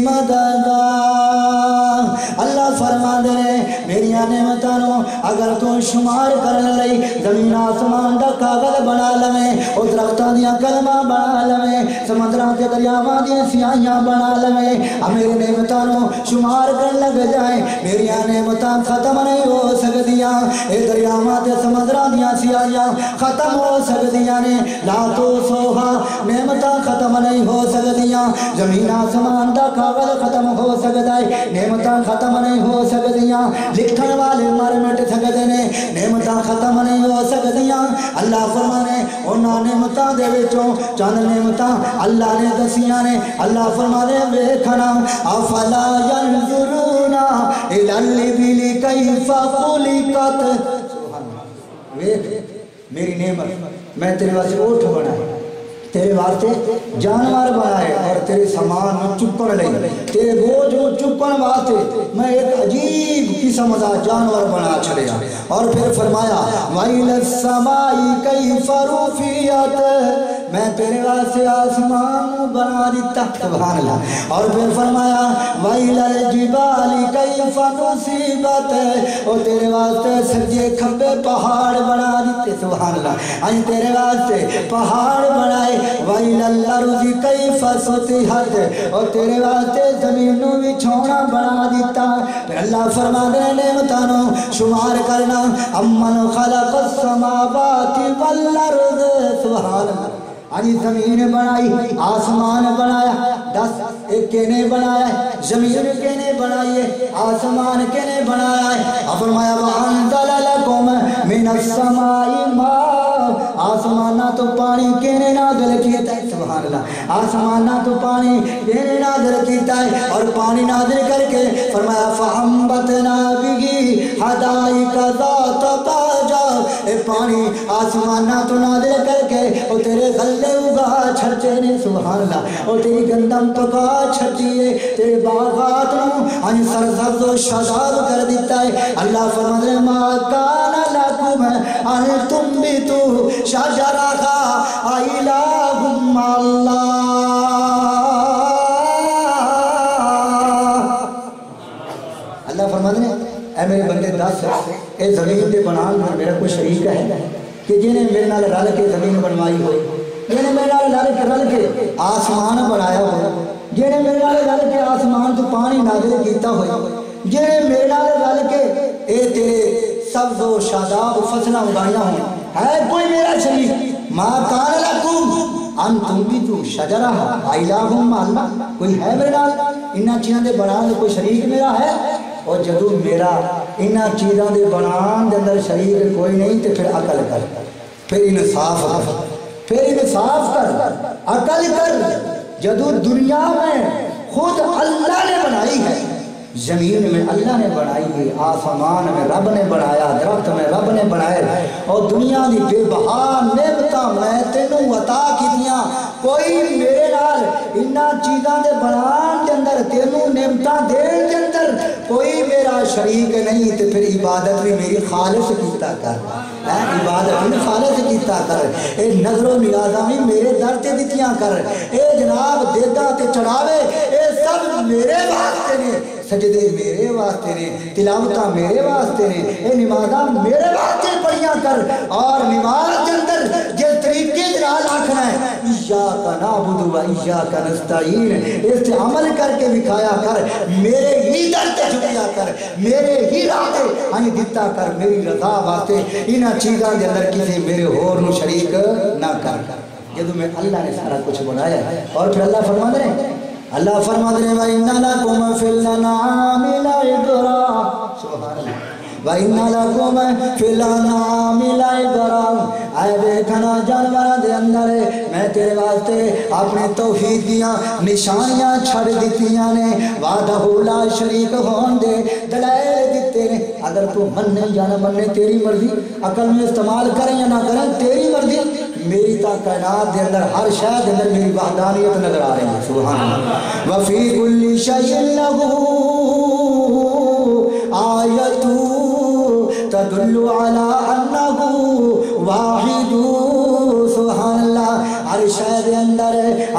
مددا اللہ فرما دے میری نعمتاں نو اگر تو شمار کرن لئی زمین آسمان دا کاغذ بنا لویں او درختاں دیاں کلماں بنا لویں سمندراں تے دریاواں دیاں سیاہیاں بنا لویں میری نعمتاں نو شمار کرن لگ جائیں میری نعمتاں ختم نہیں ہو سکدیاں اے دریاواں تے سمندراں دیاں سیاہیاں ختم ہو سکدیاں نے لا تو سوہا نعمتاں ختم نہیں ہو سکدیاں زمین آسمان دا کاغذ ختم ہو سکدا ہے نعمتاں ختم نہیں ہو سکدیاں لکھن والے مر مٹ سکدے نے نعمتاں ختم نہیں ہو سکدیاں اللہ فرمانے انہاں نعمتاں دے وچوں چند نعمتاں اللہ نے دسیاں نے اللہ فرمانے ویکھنا افلا ينظرون الى الابل كيف خلقت میری نعمت میں تیرے واسطے اونٹ بنایا تیرے واسطے جانور بنائے اور تیرے سامان میں چپن لئی تیرے بوجھ میں چپن واسطے میں ایک عجیب قسم کا جانور بنا چھڑیا اور پھر فرمایا وَإِلَى السَّمَاءِ كَيْفَ رُفِعَتْ میں تیرے واسطے آسمان بنا دیتا سبحان اللہ اور پھر فرمایا وَإِلَى الْجِبَالِ كَيْفَ نُصِبَتْ اور تیرے واسطے سجے کھبے پہاڑ بنا دیتے سبحان اللہ آج تیرے واسطے پہاڑ بنائے وَإِلَى الْأَرْضِ كَيْفَ سُطِحَتْ اور تیرے واسطے زمین نو بھی چھوڑا بنا دیتا پھر اللہ فرما دے نعمتاں نو شمار کرنا امن خلق السماوات والارض سبحان اللہ آج زمین بنائی آسمان بنایا دس ایک کینے بنایا ہے زمین کینے بنائی ہے آسمان کینے بنایا ہے فرمایا وَأَنزَلَ لَكُمْ مِنَ السَّمَاءِ مَاءً آسمانہ تو پانی کینے نازل کیتا ہے سبحان اللہ آسمانہ تو پانی کینے نازل کیتا ہے اور پانی نازل کر کے فرمایا فَأَنبَتْنَا بِهِ حَدَائِقَ ذَاتَ بَهْجَةٍ اے پانی آسمانہ تو نازل کر کے او تیرے غلے اگا چھڑتے نے سبحان اللہ او تیری گندم پکا چھڑتی ہے تیرے باغات نو ان سرسبز و شاداب کر دیتا ہے اللہ فرماتے ہیں ما کان لکم ان تنبتو شجرها الہ مع اللہ اللہ فرماتے ہیں اے میرے بندے دس اے زمین دے بنان میں میرا کوئی شریک ہے کہ جنہیں میرے نال رل کے زمین بنوائی ہوئی جنہیں میرے نال رل کے آسمان بنایا ہوا جنہیں میرے نال رل کے آسمان تو پانی نازل کیتا ہویا جنہیں میرے نال رل کے اے تیرے سبز و شاداب فصلیں اگائیاں ہوں ہے کوئی میرا شریک ما کان لکم ان تنبتو شجرہ الہ مع اللہ کوئی ہے میرے نال انہاں چیزاں دے بنان دے کوئی شریک میرا ہے اور جدو میرا انہاں چیزاں دے بنان دے اندر شریک کوئی نہیں تے پھر عقل کر پھر انصاف کر عقل کر جدو دنیا میں خود اللہ نے بنائی ہے زمین میں اللہ نے بنائی ہے آسمان میں رب نے بنایا درخت میں رب نے بنائے اور دنیا دی بے بہا نعمتاں میں تینوں عطا کیتیاں کوئی میرے نال انہاں چیزاں دے بنان دے اندر تینوں نعمتاں دین دے اندر کوئی میرا شریک نہیں تے پھر عبادت بھی میری خالص کیتا کر عبادت بھی خالص کیتا کر اے نظر و نیازاں بھی میرے در تے دتیاں کر اے جناب دیگاں تے چڑھاوے اے سب میرے واسطے نے سجدے میرے واسطے نے تلاوتاں میرے واسطے نے اے نمازاں میرے واسطے پڑھیاں کر اور نماز کے اندر جس طریقے جلال آکھنا ہے ایاک نعبد و ایاک نستعین اس سے عمل کر کے دکھایا کر میرے ہی در تے جھکیا کر میرے ہی راہ تے ہنی دیتا کر میری رضا واسطے انہاں چیزاں دے اندر کسی میرے ہور نو شریک نہ کر جدوں میں اللہ نے سارا کچھ بنایا اور پھر اللہ فرماتے ہیں وَإِنَّ لَكُمْ فِي الْأَنْعَامِ لَعِبْرَةً سبحان اللہ وَإِنَّ لَكُمْ فِي الْأَنْعَامِ لَعِبْرَةً اے دیکھنا جانوراں دے اندر میں تیرے واسطے اپنے توحید دیاں نشانیاں چھڑ دتیاں نے وحدہ لا شریک ہون دے دلائل دتے نے اگر تو مننے یا نہ مننے تیری مرضی عقل میں استعمال کریں یا نہ کریں تیری مرضی میری تا کائنات دے اندر ہر شے دے اندر میری وحدانیت نظر آ رہی ہے سبحان اللہ وفی کل شیء لہ آیۃ تدل علی انہ واحد سبحان اللہ ہر شے دے اندر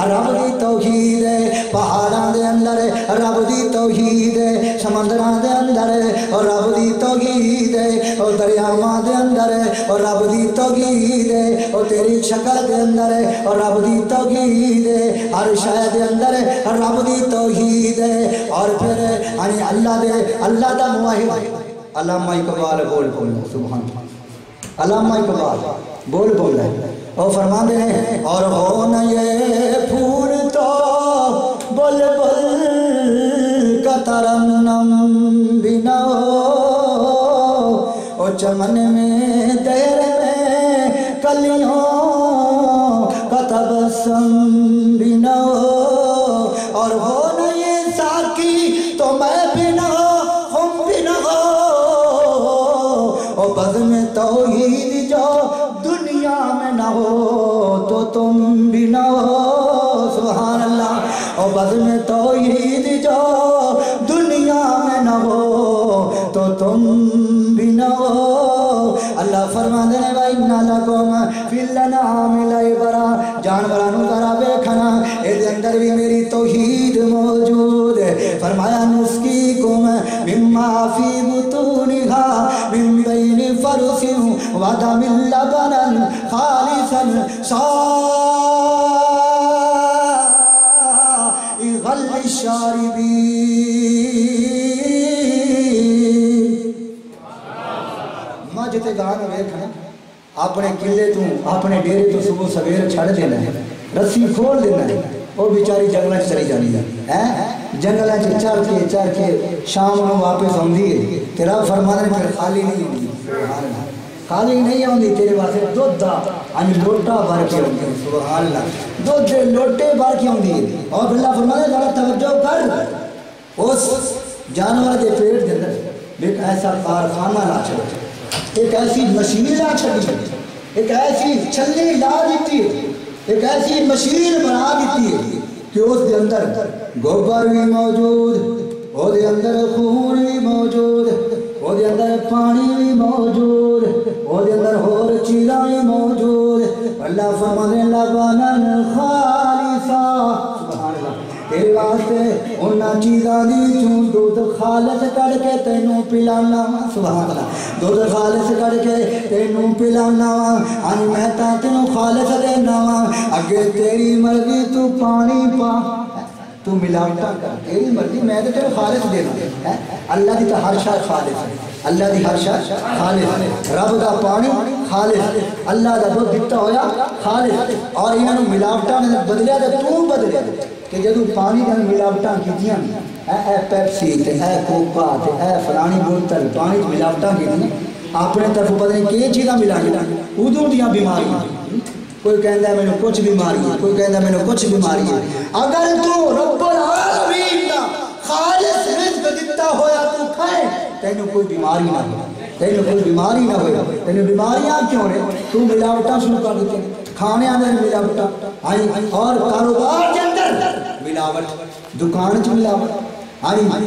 رب دی توحید ہے پہاڑاں دے اندر رب دی توحید ہے سمندراں دے اندر رب دی توحید ہے اور دریاواں دے اندر رب دی توحید ہے اور تیری شکل دے اندر رب دی توحید ہے ہر شے دے اندر رب دی توحید ہے اور پھر اللہ دا موحد علامہ اقبال بول سبحان علامہ اقبال بول رہے اور فرماتے ہیں اور ہو نہ یہ پھول تو بلبل کا ترنم بھی نہ ہو اور چمن میں دیر میں کلیوں کا تبسم بھی نہ ہو اور ہو نہ یہ ساکی تو میں بھی نہ ہو ہم بھی نہ ہو اور بز میں توحید جو دنیا میں نہ ہو تو تم بھی نہ ہو سبحان اللہ اور بز میں توحید جو دنیا میں نہ ہو تو تم بھی نہ ہو اللہ فرماتے ہیں وَإِنَّ لَكُمْ فِي الْأَنْعَامِ لَعِبْرَةً جانورانوں ذرا دیکھنا اس اندر بھی میری توحید موجود ہے فرمایا نُسْقِيكُمْ مِمَّا فِي بُطُونِهَا مِن بَيْنِ فَرْثٍ وَدَمٍ لَبَنًا خَالِصًا سَائِغًا لِلشَّارِبِينَ جتے گانا ویکھنا اپنے قلعے تو اپنے ڈیرے تو صبح سویر چھڑ دینا ہے رسی کھول دینا ہے وہ بیچاری جنگلہ چلی جانی ہے جنگلہ چڑھ کے شام میں واپس آندی ہے تیرا فرمانے پھر خالی نہیں ہوندی خالی نہیں ہوندی تیرے واسطے دودھ دا لوٹا بھر کے ہوندی سبحان اللہ دودھ دے لوٹے بھر کے ہوندی ہے اور اللہ فرمانے ذرا توجہ کر اس جانور دے پیٹ دے اندر ایک ایسا کارخانہ لا چھوڑ ایک ایسی مشین لا چھڑی، ایک ایسی چھلی لا دیتی ہے، ایک ایسی مشین بنا دیتی ہے کہ اس کے اندر گوبر بھی موجود، وہ دے اندر خون بھی موجود، وہ دے اندر پانی بھی موجود، وہ دے اندر اور چیزاں بھی موجود۔ اللہ فرمانے لبنا خالصا، سبحان اللہ، تیرے واسطے انہاں چیزاں دی چون دودھ خالص کر کے تینوں پلانا، سبحان اللہ، دودھ خالص کر کے تینوں پلانا، آج میں تینوں خالص دینا، اگے تیری مرضی تو پانی پا، تو ملاوٹا کر، تیری مرضی میں تو تیرے خالص دینا ہے۔ اللہ دی تو ہر شاہ خالص ہے، اللہ دی ہر شاہ خالص، رب دا پانی خالص، اللہ دا دودھ دیتا ہویا خالص، اور انہوں ملاوٹا نے بدلیا تو بدلیا کہ جدو پانی دا ملاوٹا کیتیاں اے پیپسی تے اے کوکا تے اے فلانی بوتل پانی ملاوٹا کیتیاں اپنے طرف پتہ نہیں کی چیزاں ملائی ادھر دیاں بیماریاں، کوئی کہندا ہے مینوں کچھ بیماری ہے، کوئی کہندا ہے مینوں کچھ بیماری ہے۔ اگر تو رب العالمین دا خالص رزق دیتا ہویا تو کھائے تینوں کوئی بیماری نہ ہو، تینوں کوئی بیماری نہ ہوئے، تینوں بیماریاں کیوں نے؟ تو ملاوٹاں شروع کر دیتے، کھانے اندر ملاوٹاں، اور کاروبار کے اندر ملاوٹ، دکان چ ملاوٹ،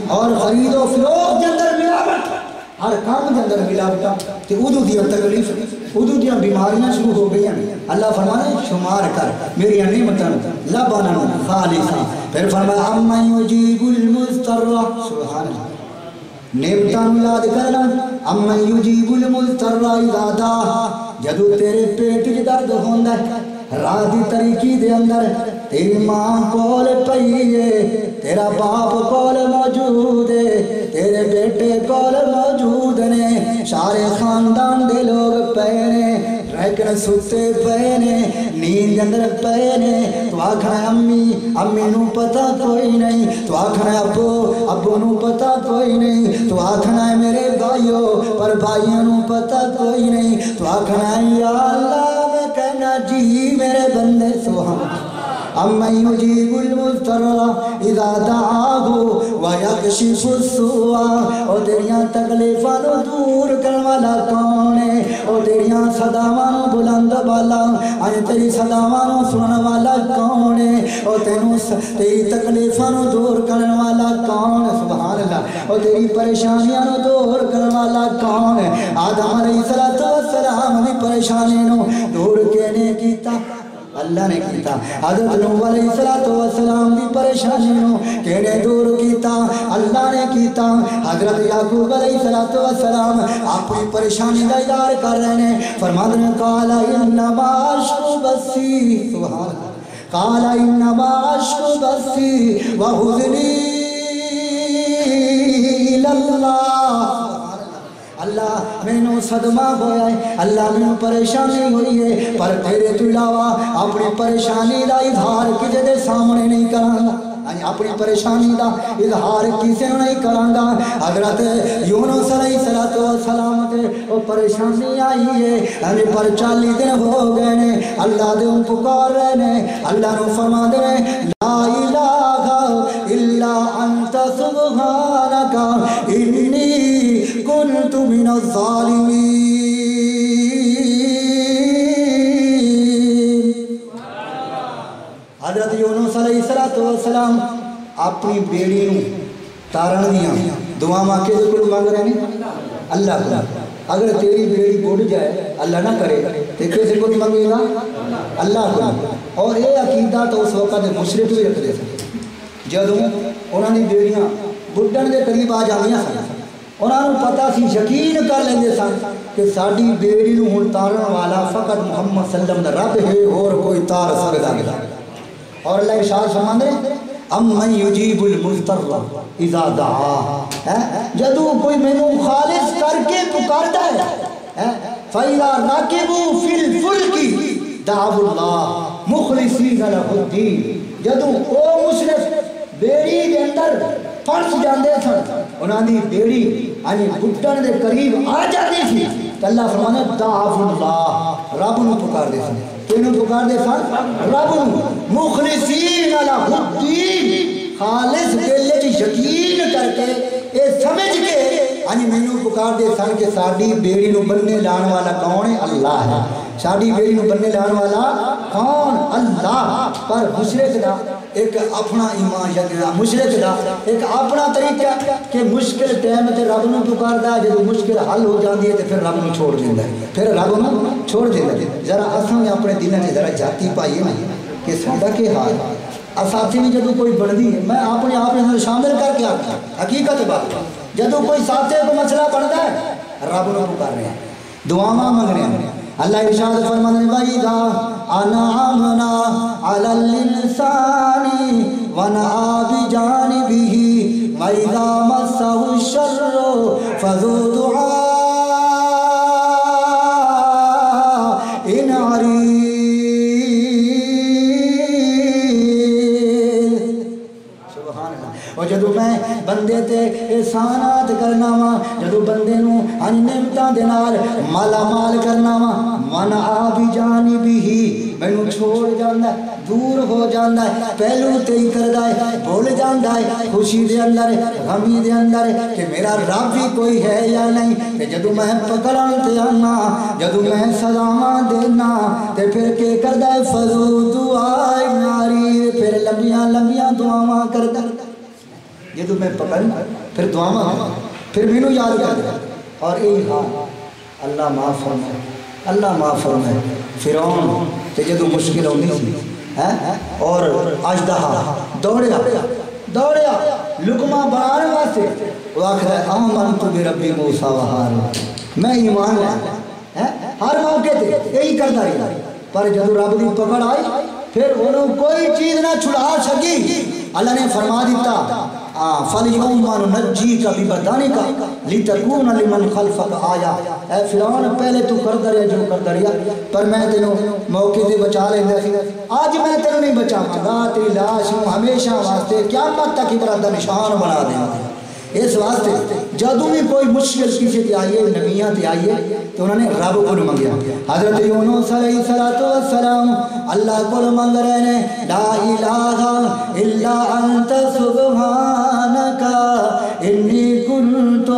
اور خرید و فروخت کے اندر ملاوٹ، ہر کام کے اندر ملاوٹاں، کہ ادو دیا تکلیف، ادو دیا بیماریاں شروع ہو گئی ہیں۔ اللہ فرمانے شمار کر میری نعمتاں لبنا خالصا، پھر فرمایا امن یجیب المضطر، سبحان اللہ، نعمتاں یاد کرنا، امن یجیب المضطر اذا دعا، جدو تیرے پیٹ کی درد ہوندا ہے راضی طریقی دے اندر تیری ماں کول پئی ہے، تیرا باپ کول موجود ہے، تیرے بیٹے کول موجود نے، سارے خاندان دے لوگ پئے نے، لیکن ستے پئے نے، نیند اندر پئے نے، تو آکھنا امی، امی نو پتہ کوئی نہیں، تو آکھنا ابو، ابو نو پتہ کوئی نہیں، تو آکھنا ہے میرے بھائیوں، پر بھائیوں نو پتہ کوئی نہیں، تو آکھنا ہے یا اللہ میں کہنا جی میرے بندے سبحان امن یجیب المضطر اذا دعاہ ویکشف السوء، اور تیریاں تکلیفاں نو دور کرن والا کون ہے؟ اور تیریاں صداواں نو بلند والا، اج تیری صداواں نو سنن والا کون ہے؟ اور تینوں تیری تکلیفاں نو دور کرن والا کون ہے؟ سبحان اللہ، اور تیری پریشانیاں نو دور کرن والا کون ہے؟ آدم علیہ السلام دی پریشانی نو دور کینے کیتا؟ اللہ نے کیتا۔ حضرت نوح علیہ السلام دی پریشانی نو کینے دور کیتا؟ اللہ نے کیتا۔ حضرت یعقوب علیہ السلام اپنی پریشانی دا اظہار کر رہے ہیں، فرماتے ہیں قال انما اشکو بثی، سبحان اللہ، قال انما اشکو بثی وحزنی الی اللہ، اللہ میں نو صدمہ ہویا ہے، اللہ میں نو پریشانی ہوئی ہے، پر تیرے تو علاوہ اپنی پریشانی دا اظہار کسی دے سامنے نہیں کرانگا، اپنی پریشانی دا اظہار کسی نے نہیں کرانگا۔ حضرت یونس علیہ السلام تے وہ پریشانی آئی ہے، پر 40 دن ہو گئے نے، اللہ دے ان پکار رہے نے، اللہ نو فرما دے لا الہ الا انت سبحانک انی کنت من الظالمین۔ حضرت یونس علیہ السلام اپنی بیڑی نو تارن دیاں دعا مانگے دے کل مانگ رہے ہیں اللہ کو، اگر تیری بیڑی بڑھ جائے اللہ نہ کرے تو کیسے کو مانگے گا؟ اللہ کو۔ اور یہ عقیدہ تو اس وقت مشرک بھی رکھتے تھے، جدوں انہوں نے بیڑیاں بڑھن دے قریب آ جانیاں سن، انہوں نے پتا سی، یقین کر لیندے سن کہ ساڈی بیڑی نو ہن تارن والا فقط محمد صلی اللہ علیہ وسلم رب ہے، اور کوئی تار سکدا نہیں۔ اور اللہ ارشاد فرماندے امن یجیب المضطر اذا دعا، جدو کوئی مینوں خالص کر کے پکارتا ہے، فاذا راکبوا فی الفلک دعوا اللہ مخلصین لہ الدین، جدو او مشرک بیڑی دے اندر پھنس جاندے سن، انہاں دی بیڑی گھٹن دے قریب آ جاتی تھی، اللہ فرمانے دعوا اللہ، رب نو پکار دے سن، کینوں پکار دے سن؟ رب نو، مخلصین لہ الدین، خالص دل وچ یقین کر کے اے سمجھ کے ہاں مینوں پکار دے سن کہ ساڈی بیڑی نو بننے لان والا کون ہے؟ اللہ ہے. ساڈی بیڑی نو بننے لان والا کون؟ اللہ. پر مشرک دا ایک اپنا ایمان یا مشرک دا ایک اپنا طریقہ کہ مشکل ٹائم تے رب نو پکاردا ہے، جدوں مشکل حل ہو جاندی ہے تے پھر رب نو چھوڑ دیندا ہے، پھر رب نو چھوڑ دیندا ہے. ذرا اساں نے اپنے دلوں تے ذرا جاتی پائی نا کہ ساڈا کی حال ہے. ساتھی بھی جدوں کوئی بندی ہے، میں اپنے آپ نے شامل کر کے آتا حقیقت بات، جدوں کوئی ساتھی کو مسئلہ بنتا ہے رب نو پکار رہے ہیں، دعاواں مانگ رہے ہیں. اللہ ارشاد فرماتے ہیں وَإِذَا أَنْعَمْنَا عَلَى الْإِنسَانِ وَنَأَىٰ بِجَانِبِهِ وَإِذَا مَسَّهُ الشَّرُّ فَذُو دُعَاءٍ عَرِيضٍ. اور جدو میں بندے تے احسانات کرنا وا، جدو بندے نو نعمتاں دے نال مالا مال کرنا وا، وَنَأَىٰ بِجَانِبِهِ مینوں چھوڑ جاندا ہے، دور ہو جاندا ہے، پہلو تے ہی کردا ہے، بھول جاندا ہے خوشی دے اندر غمی دے اندر کہ میرا رب بھی کوئی ہے یا نہیں. تے جدو میں پکڑن تے آنا، جدو میں سزاواں دینا تے پھر کے کردا ہے فضو دعائے ناری، پھر لمبیاں لمبیاں دعاواں کردا. جدو میں پکڑ پھر دعاواں پھر مینوں یاد کر دے. اور یہی حال اللہ معاف فرمائے، اللہ معاف فرمائے. فرعون تے جدو مشکل ہوندی سی اور اژدہا دوڑیا لقمہ بنانے واسطے، وہ آکھدا ہے آمنت برب موسیٰ و ہارون، میں ایمان لایا ہر موقع تے یہی کردا رہا. پر جدو رب دی پکڑ آئی پھر انہوں کوئی چیز نہ چھڑا سکی. اللہ نے فرما دیتا فَالْيَوْمَ نُنَجِّيكَ بِبَدَنِكَ لِتَكُونَ لِمَنْ خَلْفَكَ آیَةً. اے فرعون پہلے تو کردا رہیا جو کردا رہیا، پر میں تینوں موقع تے بچا لیندا سی. آج میں تینوں نہیں بچاواں گا، تیری لاش نوں ہمیشہ واسطے قیامت تک عبرت دا نشان بنا دیاں. اس واسطے جدوں بھی کوئی مشکل کسی تے آئیے، نبیاں تے آئیے تو انہوں نے رب کو منگیا. حضرت یونس علیہ السلام اللہ کو منگ رہے ہیں لا الہ الا انت سبحانک انی کنت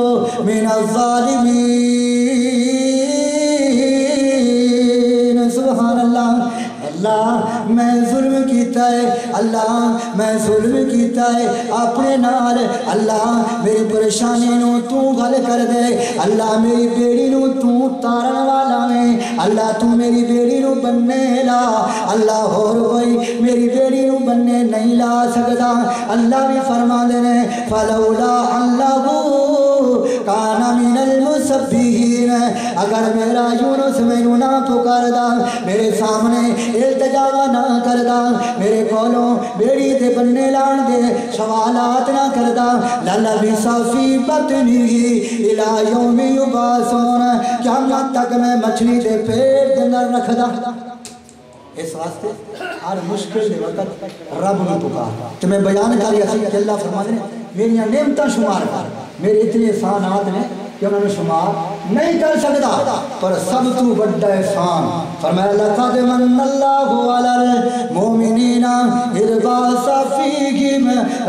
من الظالمین. سبحان اللہ، اللہ میں ظلم کیتا ہے، اللہ میں ظلم کیتا ہے اپنے نال. اللہ میری پریشانی نو تو حل کر دے، اللہ میری بیڑی نو تو تارن والا ہے، اللہ تو میری بیڑی نو بننے لا. اللہ اور کوئی میری بیڑی نو بننے نہیں لا سکتا. اللہ بھی فرما دینے فلولا اللہ کان من المسبحین، اگر میرا یونس مینوں نہ پکاردا، میرے سامنے التجا نہ کردا، میرے کولوں بیڑی تے بننے لان دے سوالات نہ کردا، للبث فی بطنہ الی یوم یبعثون، قیامت تک میں مچھلی دے پیٹ دے اندر رکھدا. اس واسطے ہر مشکل دے وقت رب نو پکار. تو میں بیان کر رہا سی کہ اللہ فرماتے ہیں میری نعمتاں شمار کر، میرے اتنے احسانات نے کہ انہوں نے شمار نہیں کر سکتا. پر سب تو بڑا احسان فرمایا لقد من اللہ علی المؤمنین اذ بعث فیہم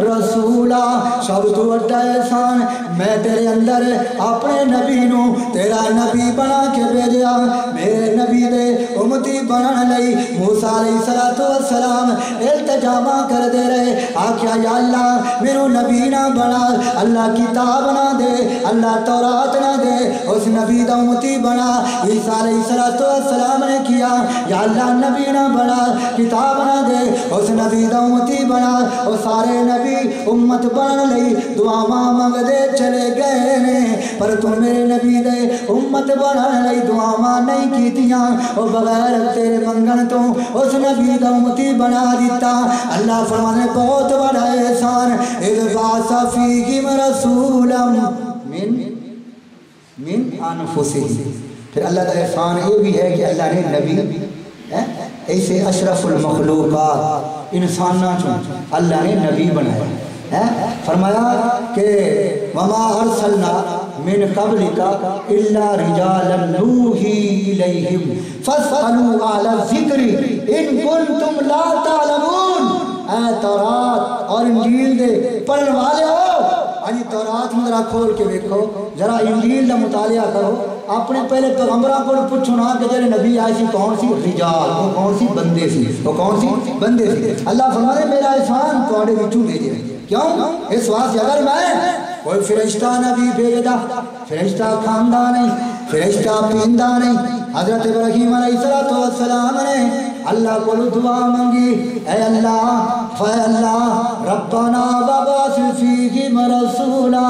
رسولا. سب تو بڑا احسان میں تیرے اندر اپنے نبی نو تیرا نبی بنا کے بھیجا. میرے نبی دے امتی بنن لئی موسیٰ علیہ السلام التجا کر دے رہے، آکھیا یا اللہ میرے نبی نہ بنا، اللہ کتاب نہ دے، اللہ تورات نہ دے، اس نبی دا امتی بنا. عیسیٰ علیہ السلام نے کیا یا اللہ نبی نہ بنا، کتاب نہ دے، اس نبی دا امتی بنا. وہ سارے نبی امت بنن لئی دعاواں منگ دے چلے گئے نے، پر تم میرے نبی دے امت بنن لئی دعاواں نہیں کیتیاں. وہ بغیر تیرے منگن تو اس نبی دا امتی بنا دیتا. اللہ فرمانے بہت بڑا احسان اذ بعث فیہم رسولا من انفسہم. پھر اللہ کا احسان یہ بھی ہے کہ اللہ نے نبی ایسے اشرف المخلوقات انساناں چوں اللہ نے نبی بنایا. فرمایا کہ وما ارسلنا من قبلک الا رجالا نوحی الیہم فاسألوا اہل الذکر ان کنتم لا تعلمون. اے تورات اور انجیل دے پڑھن والے ہو، آجی تورات میں ذرا کھول کے دیکھو، ذرا انجیل کا مطالعہ کرو، اپنے پہلے پیغمبراں کو پوچھو نا کہ جڑے نبی آئے سی کون سی؟ رجال، وہ کون سی؟ بندے سی، وہ کون سی؟ بندے سی۔ اللہ فرمائے میرا احسان تواڈے وچوں بھیجے، کیوں؟ اس واسطے اگر میں کوئی فرشتہ نبی بھیجدا، فرشتہ کھاندا نہیں، فرشتہ پیندا نہیں۔ حضرت ابراہیم علیہ السلام نے اللہ کو دعا مانگی، اے اللہ ربنا وابعث فیہم رسولا،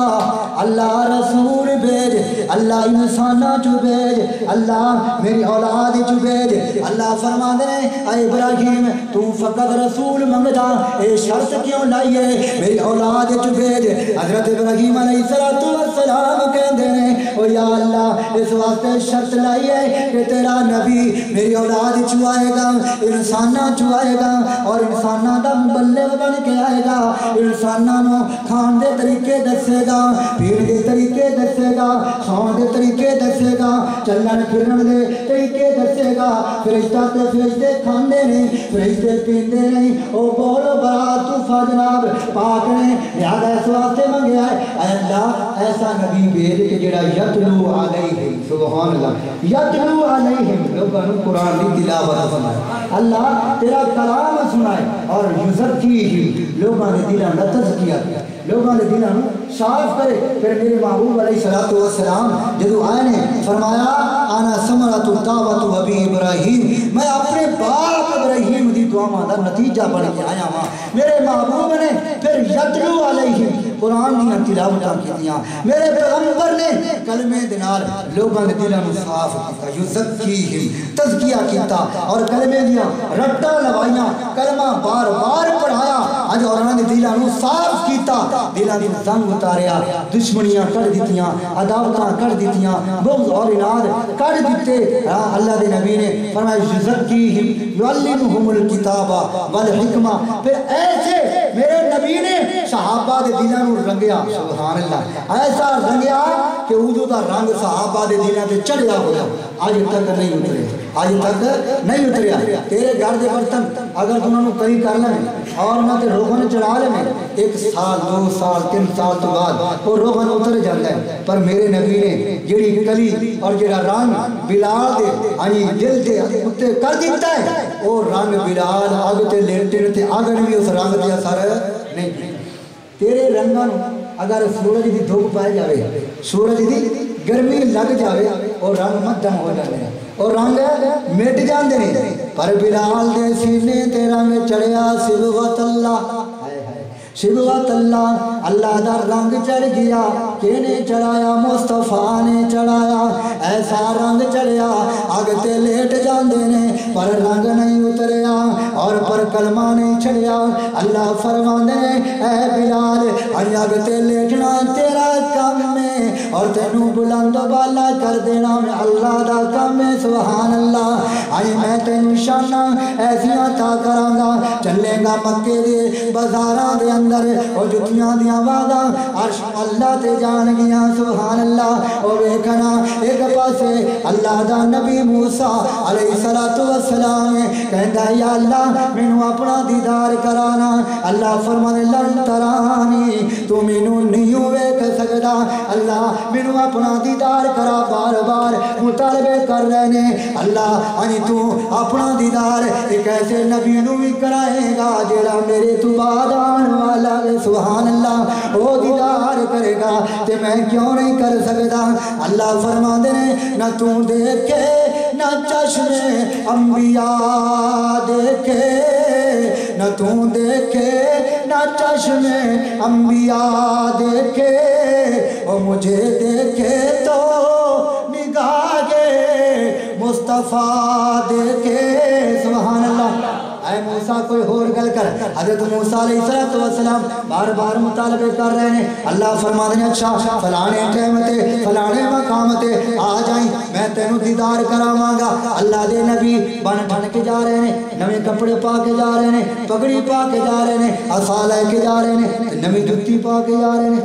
اللہ رسول بھیج، اللہ انسانہ چو بھیج، اللہ میری اولاد چو بھیج۔ اللہ فرما دے اے ابراہیم تو فقط رسول منگدا، اے شرط کیوں لائیے میری اولاد چو بھیج؟ حضرت ابراہیم علیہ السلام کہندے نے او یا اللہ اس واسطے شرط لائیے کہ تیرا نبی میری اولاد چو آئے گا، انسانہ چو آئے گا، اور انسانہ دا مبلغ بن کے آئے گا، انسانہ نو کھان دے طریقے دسے گا، پین دے طریقے دسے گا، کھان دے طریقے دسے گا، چلن پھرن دے طریقے دسے گا۔ فرشتہ تے فرشتے کھاندے نہیں، فرشتے پیندے نہیں، او بولو برات تو جناب پاک نے لہذا اس واسطے منگیا ہے اے اللہ ایسا نبی بھیج کہ جڑا یتلو علیہم، سبحان اللہ، یتلو علیہم، لوگوں نے قرآن کی تلاوت سنائے، اللہ تیرا کلام سنائے، اور یزکیہم، لوگوں نے دلوں کا تزکیہ کیا، لوگوں نے دلوں صاف کرے۔ پھر میرے محبوب علیہ السلام جدو آئے نے فرمایا انا ثمرۃ دعوت ابی ابراہیم، میں اپنے باپ ابراہیم دی دعاواں دا نتیجہ بن کے آیا ہاں۔ میرے محبوب نے پھر یتلو علیہم قرآن دی تلاوتاں کیتیاں، میرے پیغمبر نے کلمے دے نال لوگاں دے دلاں نوں صاف کیتا، یزکیہم تزکیہ کیتا، اور کلمے دیاں رٹاں لوائیاں، کلمہ بار بار پڑھایا، اج انہاں دے دلاں نوں صاف کیتا، دلاں دی زنگ اتاریا، دشمنیاں کٹ دتیاں، عداوتاں کٹ دتیاں، بغض اور اناد کٹ دیتے۔ اللہ دے نبی نے فرمایا یزکیہم یعلمہم الکتاب والحکمہ، پھر ایسے میرے نبی نے صحابہ دے دلاں نوں رنگیا، سبحان اللہ، ایسا رنگیا کہ اودوں دا رنگ صحابہ دے دلاں تے چڑھیا ہوا، آج تک نہیں اترے، آج تک نہیں اتریا۔ تیرے گھر دے برتن اگر تنہاں نوں کئی کر لیں اور نہ تے روغن چڑھا لیں، 1 سال 2 سال 3 سال تو بعد وہ روغن اتر جاتا ہے، پر میرے نبی نے جڑی کلی اور جڑا رنگ بلال دے آنی دل دے اتے کر دیتا ہے، وہ رنگ بلال آگ تے لیٹن تے آگن بھی اس رنگ دیا سر نہیں۔ تیرے رنگن اگر سورج دی دھوپ پائے جاوے، سورج دی گرمی لگ جاوے، اور رنگ مدھم ہو جاتے ہیں، اور رنگ مٹ جاندے ہیں، پر بلال دے سینے تے رنگ چڑھیا صبغت اللہ، صبغت اللہ، اللہ دا رنگ چڑھ گیا، کینے چڑھایا؟ مصطفیٰ نے چڑھایا، ایسا رنگ چڑھیا آگ تے لیٹ جاندے نے پر رنگ نہیں اتریا، اور پر کلمہ نہیں چڑھیا۔ اللہ فرماندے اے بلال آگ تے لیٹنا تیرا کام ہے، اور تینوں بلند بالا کر دینا میں اللہ دا کام ہے، سبحان اللہ۔ آئی میں تینوں شانہ ایسیاں تا کرانگا، چلے گا مکے دے بازاراں دے اندر، اور جتیاں دیاں وعدہ عرش اللہ تے جان گیا، سبحان اللہ۔ اور ایکنا ایک پاسے اللہ دا نبی موسیٰ علیہ السلام کہندا یا اللہ مینوں اپنا دیدار کرانا، اللہ فرمانے لن ترانی، تو مینوں نہیں ویکھ سکدا، اللہ مینوں اپنا دیدار کرا، بار بار مطالبے کر رہے نے، اللہ آنی تو اپنا دیدار ایک ایسے نبی نو بھی کرائے گا جیڑا میرے تو بعد آن والا ہے، سبحان اللہ، وہ دیدار کرے گا تے میں کیوں نہیں کر سکتا؟ اللہ فرما دے نہ تو دیکھے نہ چشم انبیاء دیکھے، نہ تو دیکھے نہ چشم انبیاء دیکھے، اور مجھے دیکھے تو نگاہ مصطفیٰ دیکھے، سبحان اللہ۔ اے موسیٰ کوئی اور گل کر، حضرت موسیٰ علیہ السلام بار بار مطالبے کر رہے ہیں، اللہ فرما دے اچھا فلانے ٹائم تے فلانے مقام تے آ جائیں میں تینوں دیدار کراواں گا۔ اللہ دے نبی بن ٹھن کے جا رہے ہیں، نویں کپڑے پا کے جا رہے ہیں، پگڑی پا کے جا رہے ہیں، عصا لے کے جا رہے ہیں، نویں جُتی پا کے جا رہے ہیں،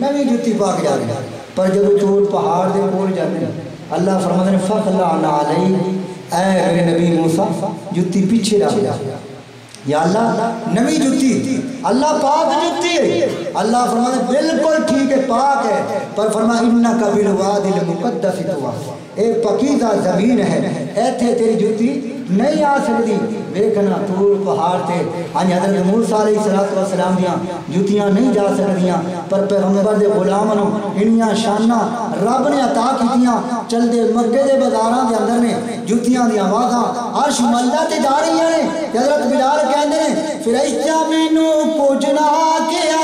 نویں جُتی پا کے جا رہے ہیں، پر جب چور پہاڑ دے کول جاتے ہیں اللہ فرماتے ہیں فخلعنا علیہ، اے میرے نبی موسیٰ جُتی پیچھے رکھ جا، یا اللہ نوی جتی اللہ پاک جتی ہے، اللہ فرماتے بالکل ٹھیک ہے پاک ہے، پر فرما انکا بالوادی المقدس طوا، اے پاکیزہ زمین ہے، ایتھے تیری جتی نہیں آ سکتی۔ ویکھنا طور پہاڑ تے حضرت موسیٰ علیہ السلام دیاں جتیاں نہیں جا سکتیاں، پر پیغمبر دے غلاموں انیاں شانہ رب نے عطا کیتیاں، چل دے مکے دے بازاراں دے اندر نے جتیاں دی آوازاں عرش ملہ تے جا رہی ہیں۔ حضرت بلال کہندے نے فرشتہ مینوں کچھ نہ کیا،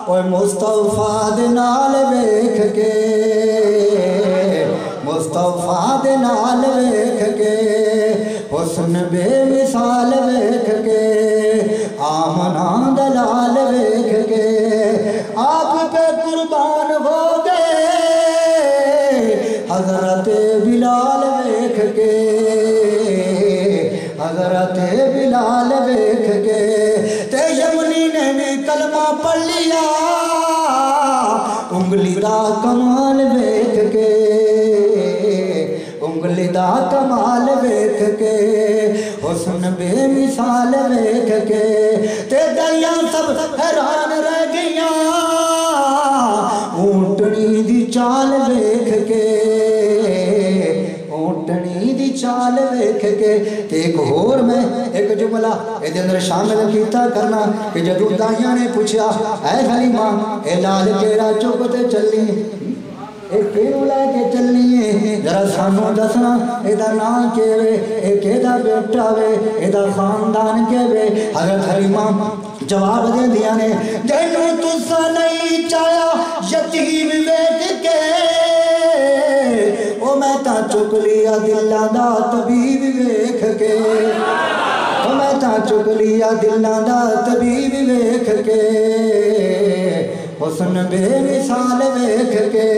اوے مصطفیٰ دے نال ویکھ کے، مصطفیٰ دے نال ویکھ کے، حسن بے مثال ویکھ کے، آمنہ دلال ویکھ کے، آپ پہ قربان ہو گئے حضرت بلال ویکھ کے، حضرت بلال ویکھ کے، تے یمنی نے بھی کلمہ پڑھ لیا، انگلی دا کمال ویکھ کے، انگلی دا کمال ویکھ کے، حسن بے مثال ویکھ کے، تے دریا سب حیران رہ گئیاں، اونٹنی دی چال ویکھ کے، اونٹنی دی چال ویکھ کے۔ تے ایک اور میں ایک جملہ اے اندر شامل کیتا کرنا کہ جدو دائیاں نے پوچھا اے حلیمہ اے لال کیڑا چک تے چلی، اے کیڑو لے کے چلنی ہے، ذرا سانو دسنا اے دا نام کے وے، اے کیڑا بیٹا وے، اے دا خاندان کے وے۔ حضرت حلیمہ جواب دے دیا نے جنوں تسا نہیں چایا یتیم ویکھ کے، او میں تا چک لیا دلاں دا طبیب ویکھ کے، او میں تا چک لیا دلاں دا طبیب ویکھ کے، حسن بے مثال ویکھ کے،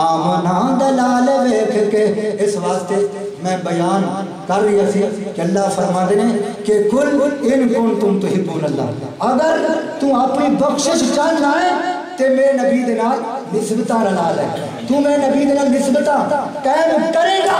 آمنہ دلال ویکھ کے۔ اس واسطے میں بیان کر رہی سی کہ اللہ فرما دینے کہ کل ان کنتم تحبون اللہ، اگر تو اپنی بخشش چاہنا ہے تے میں نبی دنال نسبتہ رلا لے، تو میں نبی دنال نسبتہ قائم کرے گا۔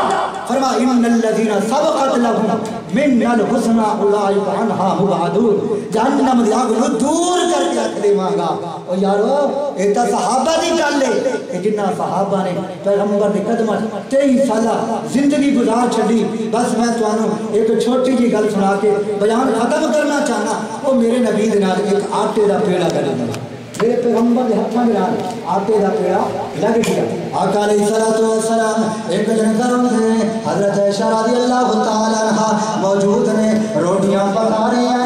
فرما ان الذین سبقت لهم من الحسنى اولئک عنہا مبعدون، جہنم دی آگ نو دور کر کے رکھ دے مانگا۔ اور یارو یہ تو صحابہ دی گل ہے کہ جنہ صحابہ نے پیغمبر دے قدمہ 23 سالہ زندگی گزار چھڑی۔ بس میں تمہوں ایک چھوٹی جی گل سنا کے بیان ختم کرنا چاہنا، وہ میرے نبی دے نال ایک آٹے دا پیڑا کر دیا، میرے پیغمبر دے ہتھاں دے نال آٹے دا پیڑا لگ گیا۔ آقا علیہ السلام ایک دن گھروں سے حضرت عائشہ رضی اللہ تعالیٰ عنہ موجود نے، روٹیاں پکا رہی ہیں،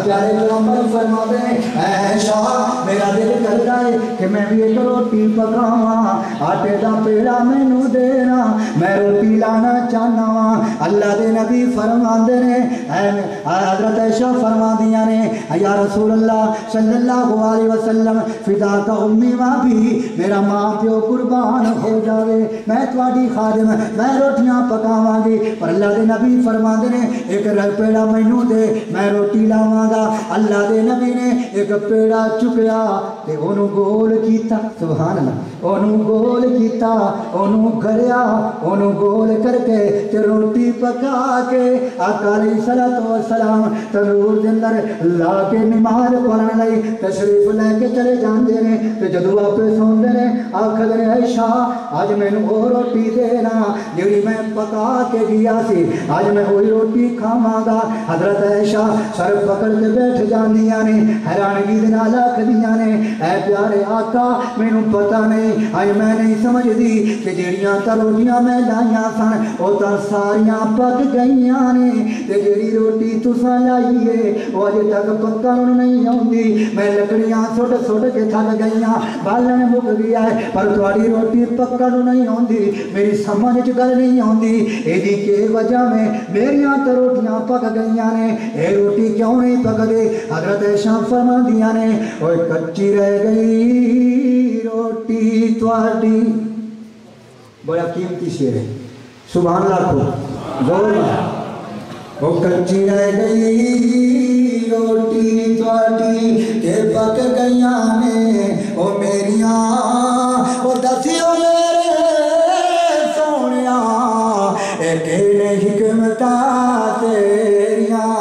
پیارے پیغمبر فرماتے ہیں اے عائشہ میرا دل کر رہا ہے کہ میں بھی ایک روٹی پکاواں، آٹے دا پیڑا مینوں دینا، میں روٹی لانا چاہنا وا۔ اللہ دے نبی فرماندے نے، حضرت عائشہ فرماندیاں نے یا رسول اللہ صلی اللہ علیہ وسلم فدا کا امی ماں بھی، میرا ماں پیو قربان ہو جاوے، میں تواڈی خادم، میں روٹیاں پکاواں گی، پر اللہ دے نبی فرماندے نے ایک پیڑا مینوں دے، میں روٹی لاواں گا۔ اللہ دے نبی نے ایک پیڑا چکیا تے اونوں گول کیتا، سبحان اللہ، اونوں گول کیتا، اونوں گھریا، اونوں گول کر کے تے روٹی پکا کے آقا علیہ السلام تنور دے اندر لا کے نماز پڑھن لئی تشریف لے کے چلے جاندے نے، تے جدوں واپس ہوندے نے آکھدے نے عائشہ اج مینوں او روٹی دینا جڑی میں پکا کے گیا سی، اج میں وہی روٹی کھاواں گا۔ حضرت عائشہ سر پکڑ کے بیٹھ جاندیاں نے، حیرانگی دے نال آکھدیاں نے اے پیارے آقا مینوں پتہ نہیں، اج میں نہیں سمجھدی کہ جڑیاں تا روٹیاں میں لائیاں سن او تا ساریاں پک گئیاں نے، تے جڑی روٹی تساں لائی ہے او اجے تک پکن نہیں آوندی، میں لکڑیاں سٹ سٹ کے تھک گئیاں، بالن مک گیا ہے، پر تواڈی روٹی پکن نہیں آوندی، میری سمجھ وچ گل نہیں آوندی، ایدی کی وجہ میں میریاں تے روٹیاں پک گئیاں نے، اے روٹی کیوں نہیں پکدی؟ حضرت عائشہ فرماندیاں نے اوے کچی رہ گئی روٹی تواڈی، بڑا قیمتی شعر ہے، سبحان اللہ کو بول، او کچی رہ گئی روٹی تواڈی کہ پک گئیاں نے، او میریاں او دسیو میرے سونیا اے کہڑے حکمتاں تیریاں،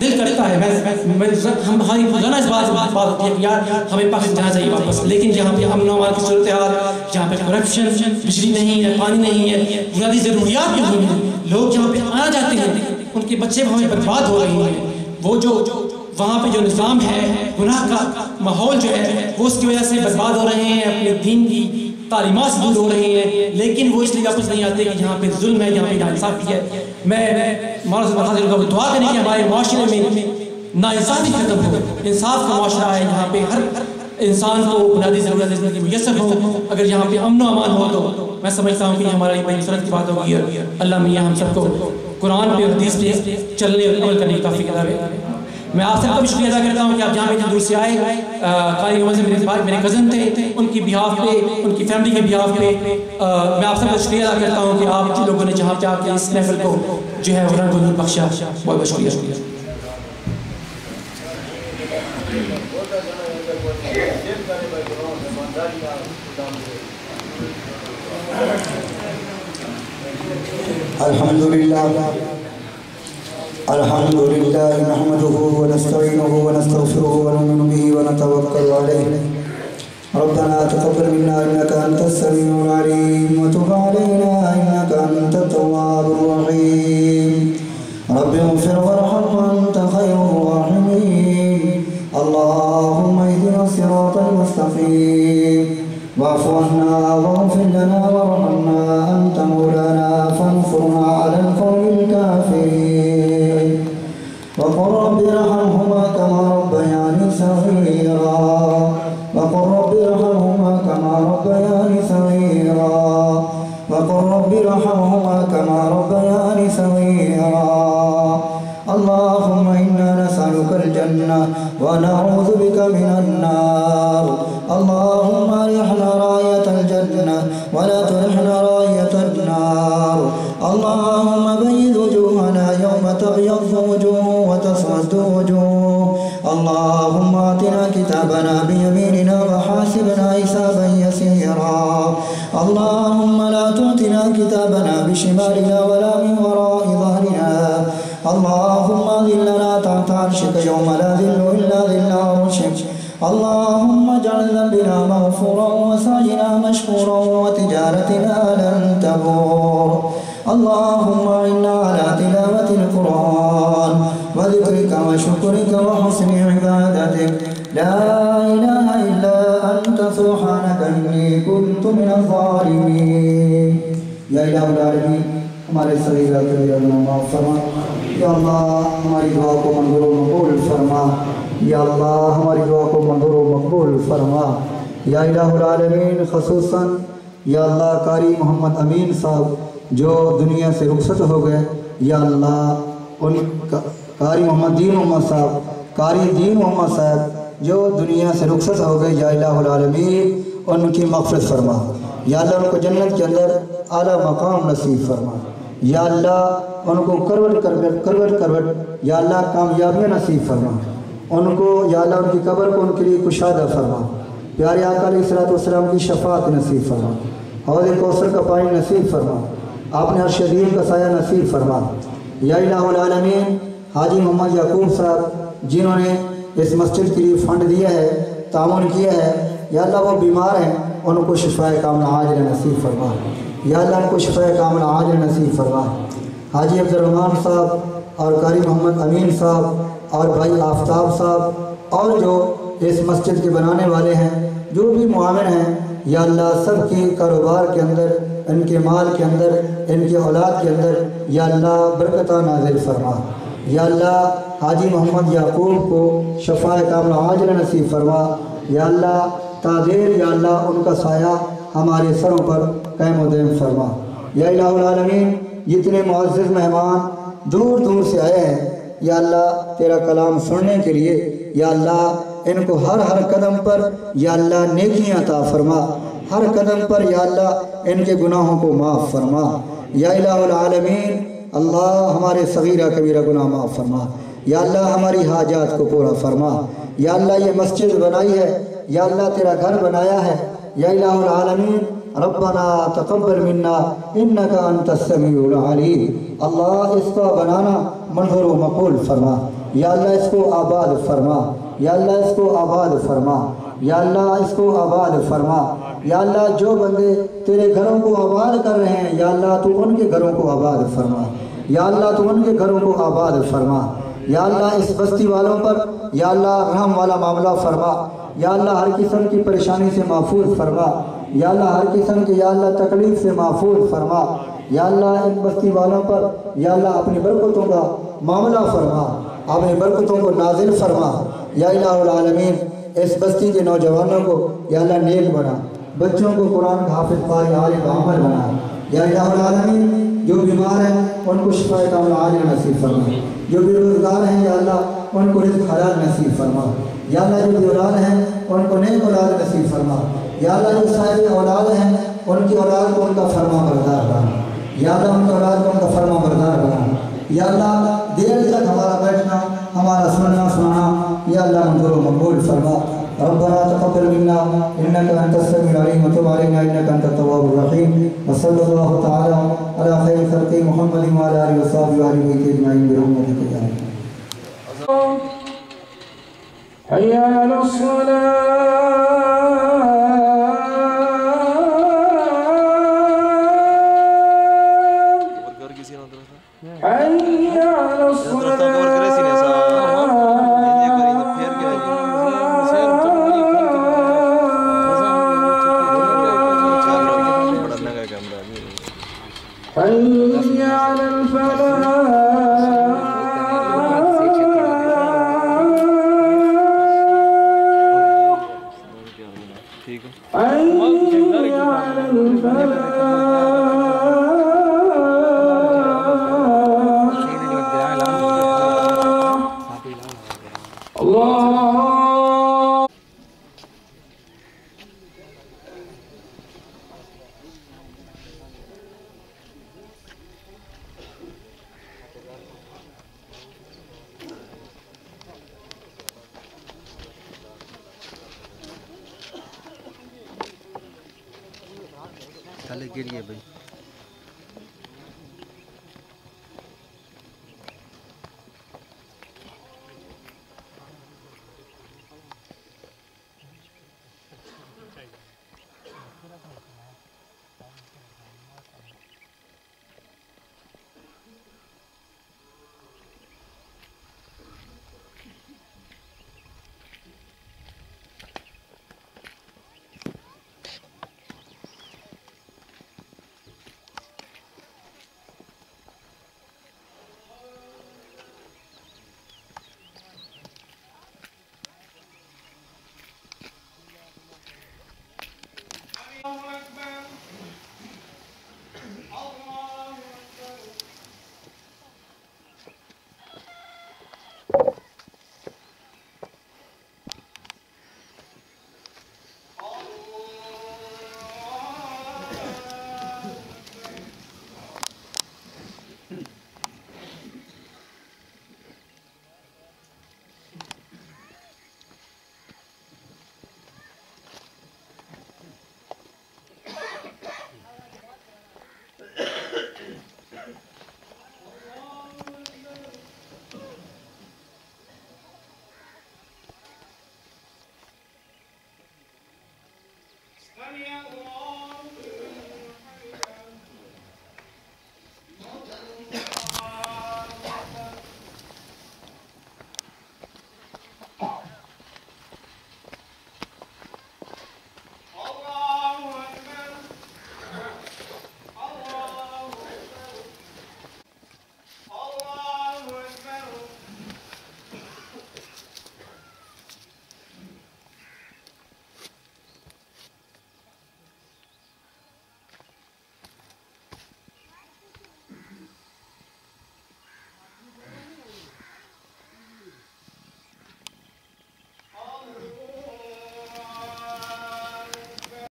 دل کرتا ہے ہم ہماری روزانہ اس بات ہوتی ہے کہ یار ہمیں پاکستان جانا چاہیے واپس، لیکن جہاں پہ امن و امان کی صورتحال، جہاں پہ کرپشن، بجلی نہیں ہے، پانی نہیں ہے، بنیادی ضروریات نہیں ہیں، لوگ جہاں پہ آنا جاتے ہیں ان کے بچے ہمیں برباد ہو رہے ہیں، وہ جو وہاں پہ جو نظام ہے، گناہ کا ماحول جو ہے وہ اس کی وجہ سے برباد ہو رہے ہیں، اپنے دین کی تعلیمات سے دور ہو رہے ہیں، لیکن وہ اس لیے واپس نہیں آتے کہ جہاں پہ ظلم ہے، جہاں پہ ناانصافی ہے۔ میں مولانا صاحب کو دعا کریں کہ ہمارے معاشرے میں ناانصافی ختم ہو، انصاف کا معاشرہ ہے جہاں پہ ہر انسان کو بنیادی ضرورت زندگی میسر ہو۔ اگر یہاں پہ امن و امان ہو تو میں سمجھتا ہوں کہ ہماری بڑی مسرت کی بات ہوگی، اور اللہ میاں ہم سب کو قرآن پہ اور حدیث پہ چلنے اور عمل کرنے کی توفیق عطا کرے۔ میں آپ سب کا بھی شکریہ ادا کرتا ہوں کہ آپ جہاں پہ دور سے آئے، قاری محمد سے میرے کزن تھے، ان کی بیہاف پہ، ان کی فیملی کے بیہاف پہ میں آپ سب کا شکریہ ادا کرتا ہوں کہ آپ لوگوں نے جہاں پہ آ کے اس محفل کو جو ہے وہ رنگ و نور بخشا، بہت بہت شکریہ۔ الحمد لله نحمده ونستعينه ونستغفره ونؤمن به ونتوكل عليه. ربنا تقبل منا إنك أنت السميع العليم وتب علينا إنك أنت التواب الرحيم. رب اغفر وارحم وأنت خير الراحمين. اللهم اهدنا الصراط المستقيم واعف عنا واغفر لنا وارحمنا أنت مولانا فانصرنا على القوم الكافرين. وقل رب ارحمهما كما ربياني صغيرا وقل رب ارحمهما كما ربياني صغيرا وقل رب ارحمهما كما ربياني صغيرا. اللهم إنا نسألك الجنة ونعوذ بك من النار. اللهم ارحنا راية الجنة ولا ترحنا راية النار. اللهم بيض وجوهنا يوم تبيض وجوه وتسود وجوه. اللهم آتنا كتابنا بيميننا وحاسبنا حسابا يسيرا. اللهم لا تؤتنا كتابنا بشمالنا ولا من وراء ظهرنا. اللهم ذلنا تحت عرشك يوم لا ذل إلا ذل عرشك. اللهم اجعل ذنبنا مغفورا وسعينا مشكورا وتجارتنا لن تبور. اللهم إنا على تلاوة القرآن وذكرك وشكرك وحسن عبادتك. لا إله إلا أنت سبحانك إني كنت من الظالمين. یا الہ العالمین ہمارے صغیرہ کبیرہ گناہ معاف فرما. یا اللہ ہماری دعا کو منظور و مقبول فرما. یا اللہ ہماری دعا کو منظور و مقبول فرما. یا الہ العالمین خصوصاً یا اللہ قاری محمد امین صاحب جو دنیا سے رخصت ہو گئے، یا اللہ ان قاری محمد دین محمد صاحب، قاری دین محمد صاحب جو دنیا سے رخصت ہو گئے، یا الہ العالمین ان کی مغفرت فرما. یا اللہ ان کو جنت کے اندر اعلیٰ مقام نصیب فرما. یا اللہ ان کو کروٹ یا اللہ کامیابیاں نصیب فرما. ان کو یا اللہ ان کی قبر کو ان کے لیے کشادہ فرما. پیارے آقا علیہ الصلوۃ والسلام کی شفاعت نصیب فرما. حوض کوثر کا پانی نصیب فرما. آپ نے عرش عظیم کا سایہ نصیب فرما. یا الہ العالمین حاجی محمد یعقوب صاحب جنہوں نے اس مسجد کے لیے فنڈ دیا ہے، تعاون کیا ہے، یا اللہ وہ بیمار ہیں، ان کو شفاء کاملہ عاجلہ نصیب فرما. یا اللہ ان کو شفاء کاملہ عاجلہ نصیب فرما. حاجی عبد الرحمن صاحب اور قاری محمد امین صاحب اور بھائی آفتاب صاحب اور جو اس مسجد کے بنانے والے ہیں، جو بھی معاون ہیں، یا اللہ سب کے کاروبار کے اندر، ان کے مال کے اندر، ان کے اولاد کے اندر یا اللہ برکتہ نازل فرما. یا اللہ حاجی محمد یعقوب کو شفاء کاملہ عاجلہ نصیب فرما. یا اللہ تادیر یا اللہ ان کا سایہ ہمارے سروں پر قائم و دائم فرما. یا الہ العالمین جتنے معزز مہمان دور دور سے آئے ہیں، یا اللہ تیرا کلام سننے کے لیے، یا اللہ ان کو ہر قدم پر یا اللہ نیکیاں عطا فرما. ہر قدم پر یا اللہ ان کے گناہوں کو معاف فرما. یا الہ العالمین اللہ ہمارے صغیرہ کبیرہ گناہ معاف فرما. یا اللہ ہماری حاجات کو پورا فرما. یا اللہ یہ مسجد بنائی ہے، یا اللہ تیرا گھر بنایا ہے. یا الہ العالمین ربنا تقبل منا انک انت السمیع العلیم. اللہ اس کا بنانا منظور و مقبول فرما. یا اللہ اس کو آباد فرما، یا اللہ اس کو آباد فرما، یا اللہ اس کو آباد فرما۔ یا اللہ جو بندے تیرے گھروں کو آباد کر رہے ہیں یا اللہ تو ان کے گھروں کو آباد فرما، یا اللہ تو ان کے گھروں کو آباد فرما۔ یا اللہ اس بستی والوں پر یا اللہ رحم والا معاملہ فرما، یا اللہ ہر قسم کی پریشانی سے محفوظ فرما، یا اللہ ہر قسم کی یا اللہ تکلیف سے محفوظ فرما۔ یا اللہ ان بستی والوں پر یا اللہ اپنی برکتوں کا معاملہ فرما، اپنی برکتوں کو نازل فرما۔ یا الہ العالمین اس بستی کے نوجوانوں کو یا اللہ نیک بنا، بچوں کو قرآن کا حافظ قاری عالم عمل بنا۔ یا الہ العالمین جو بیمار ہیں ان کو شفاء کامل عاجل نصیب فرما، جو بے روزگار ہیں یا اللہ ان کو رزق حلال نصیب فرما۔ یا اللہ جو بے اولاد ہیں ان کو نیک اولاد نصیب فرما۔ یا اللہ جو صاحب اولاد ہیں ان کی اولاد کو ان کا فرما بردار بنا، یا اللہ ان کی اولاد کو ان کا فرما بردار بنا۔ یا اللہ دیر تک ہمارا بیٹھنا، ہمارا سننا سنانا یا اللہ منظور و مقبول فرما۔ ربنا تقبل منا انك انت السميع العليم وتب علينا انك انت التواب الرحيم، وصلى الله تعالى على خير خلق محمد وعلى اله وصحبه واهل بيته اجمعين برحمتك يا ارحم الراحمين۔ حي على الصلاة حي على الصلاة حي على الفلاح حي على الفلاح الله تھلے گر گئے بھائی۔ سمع الله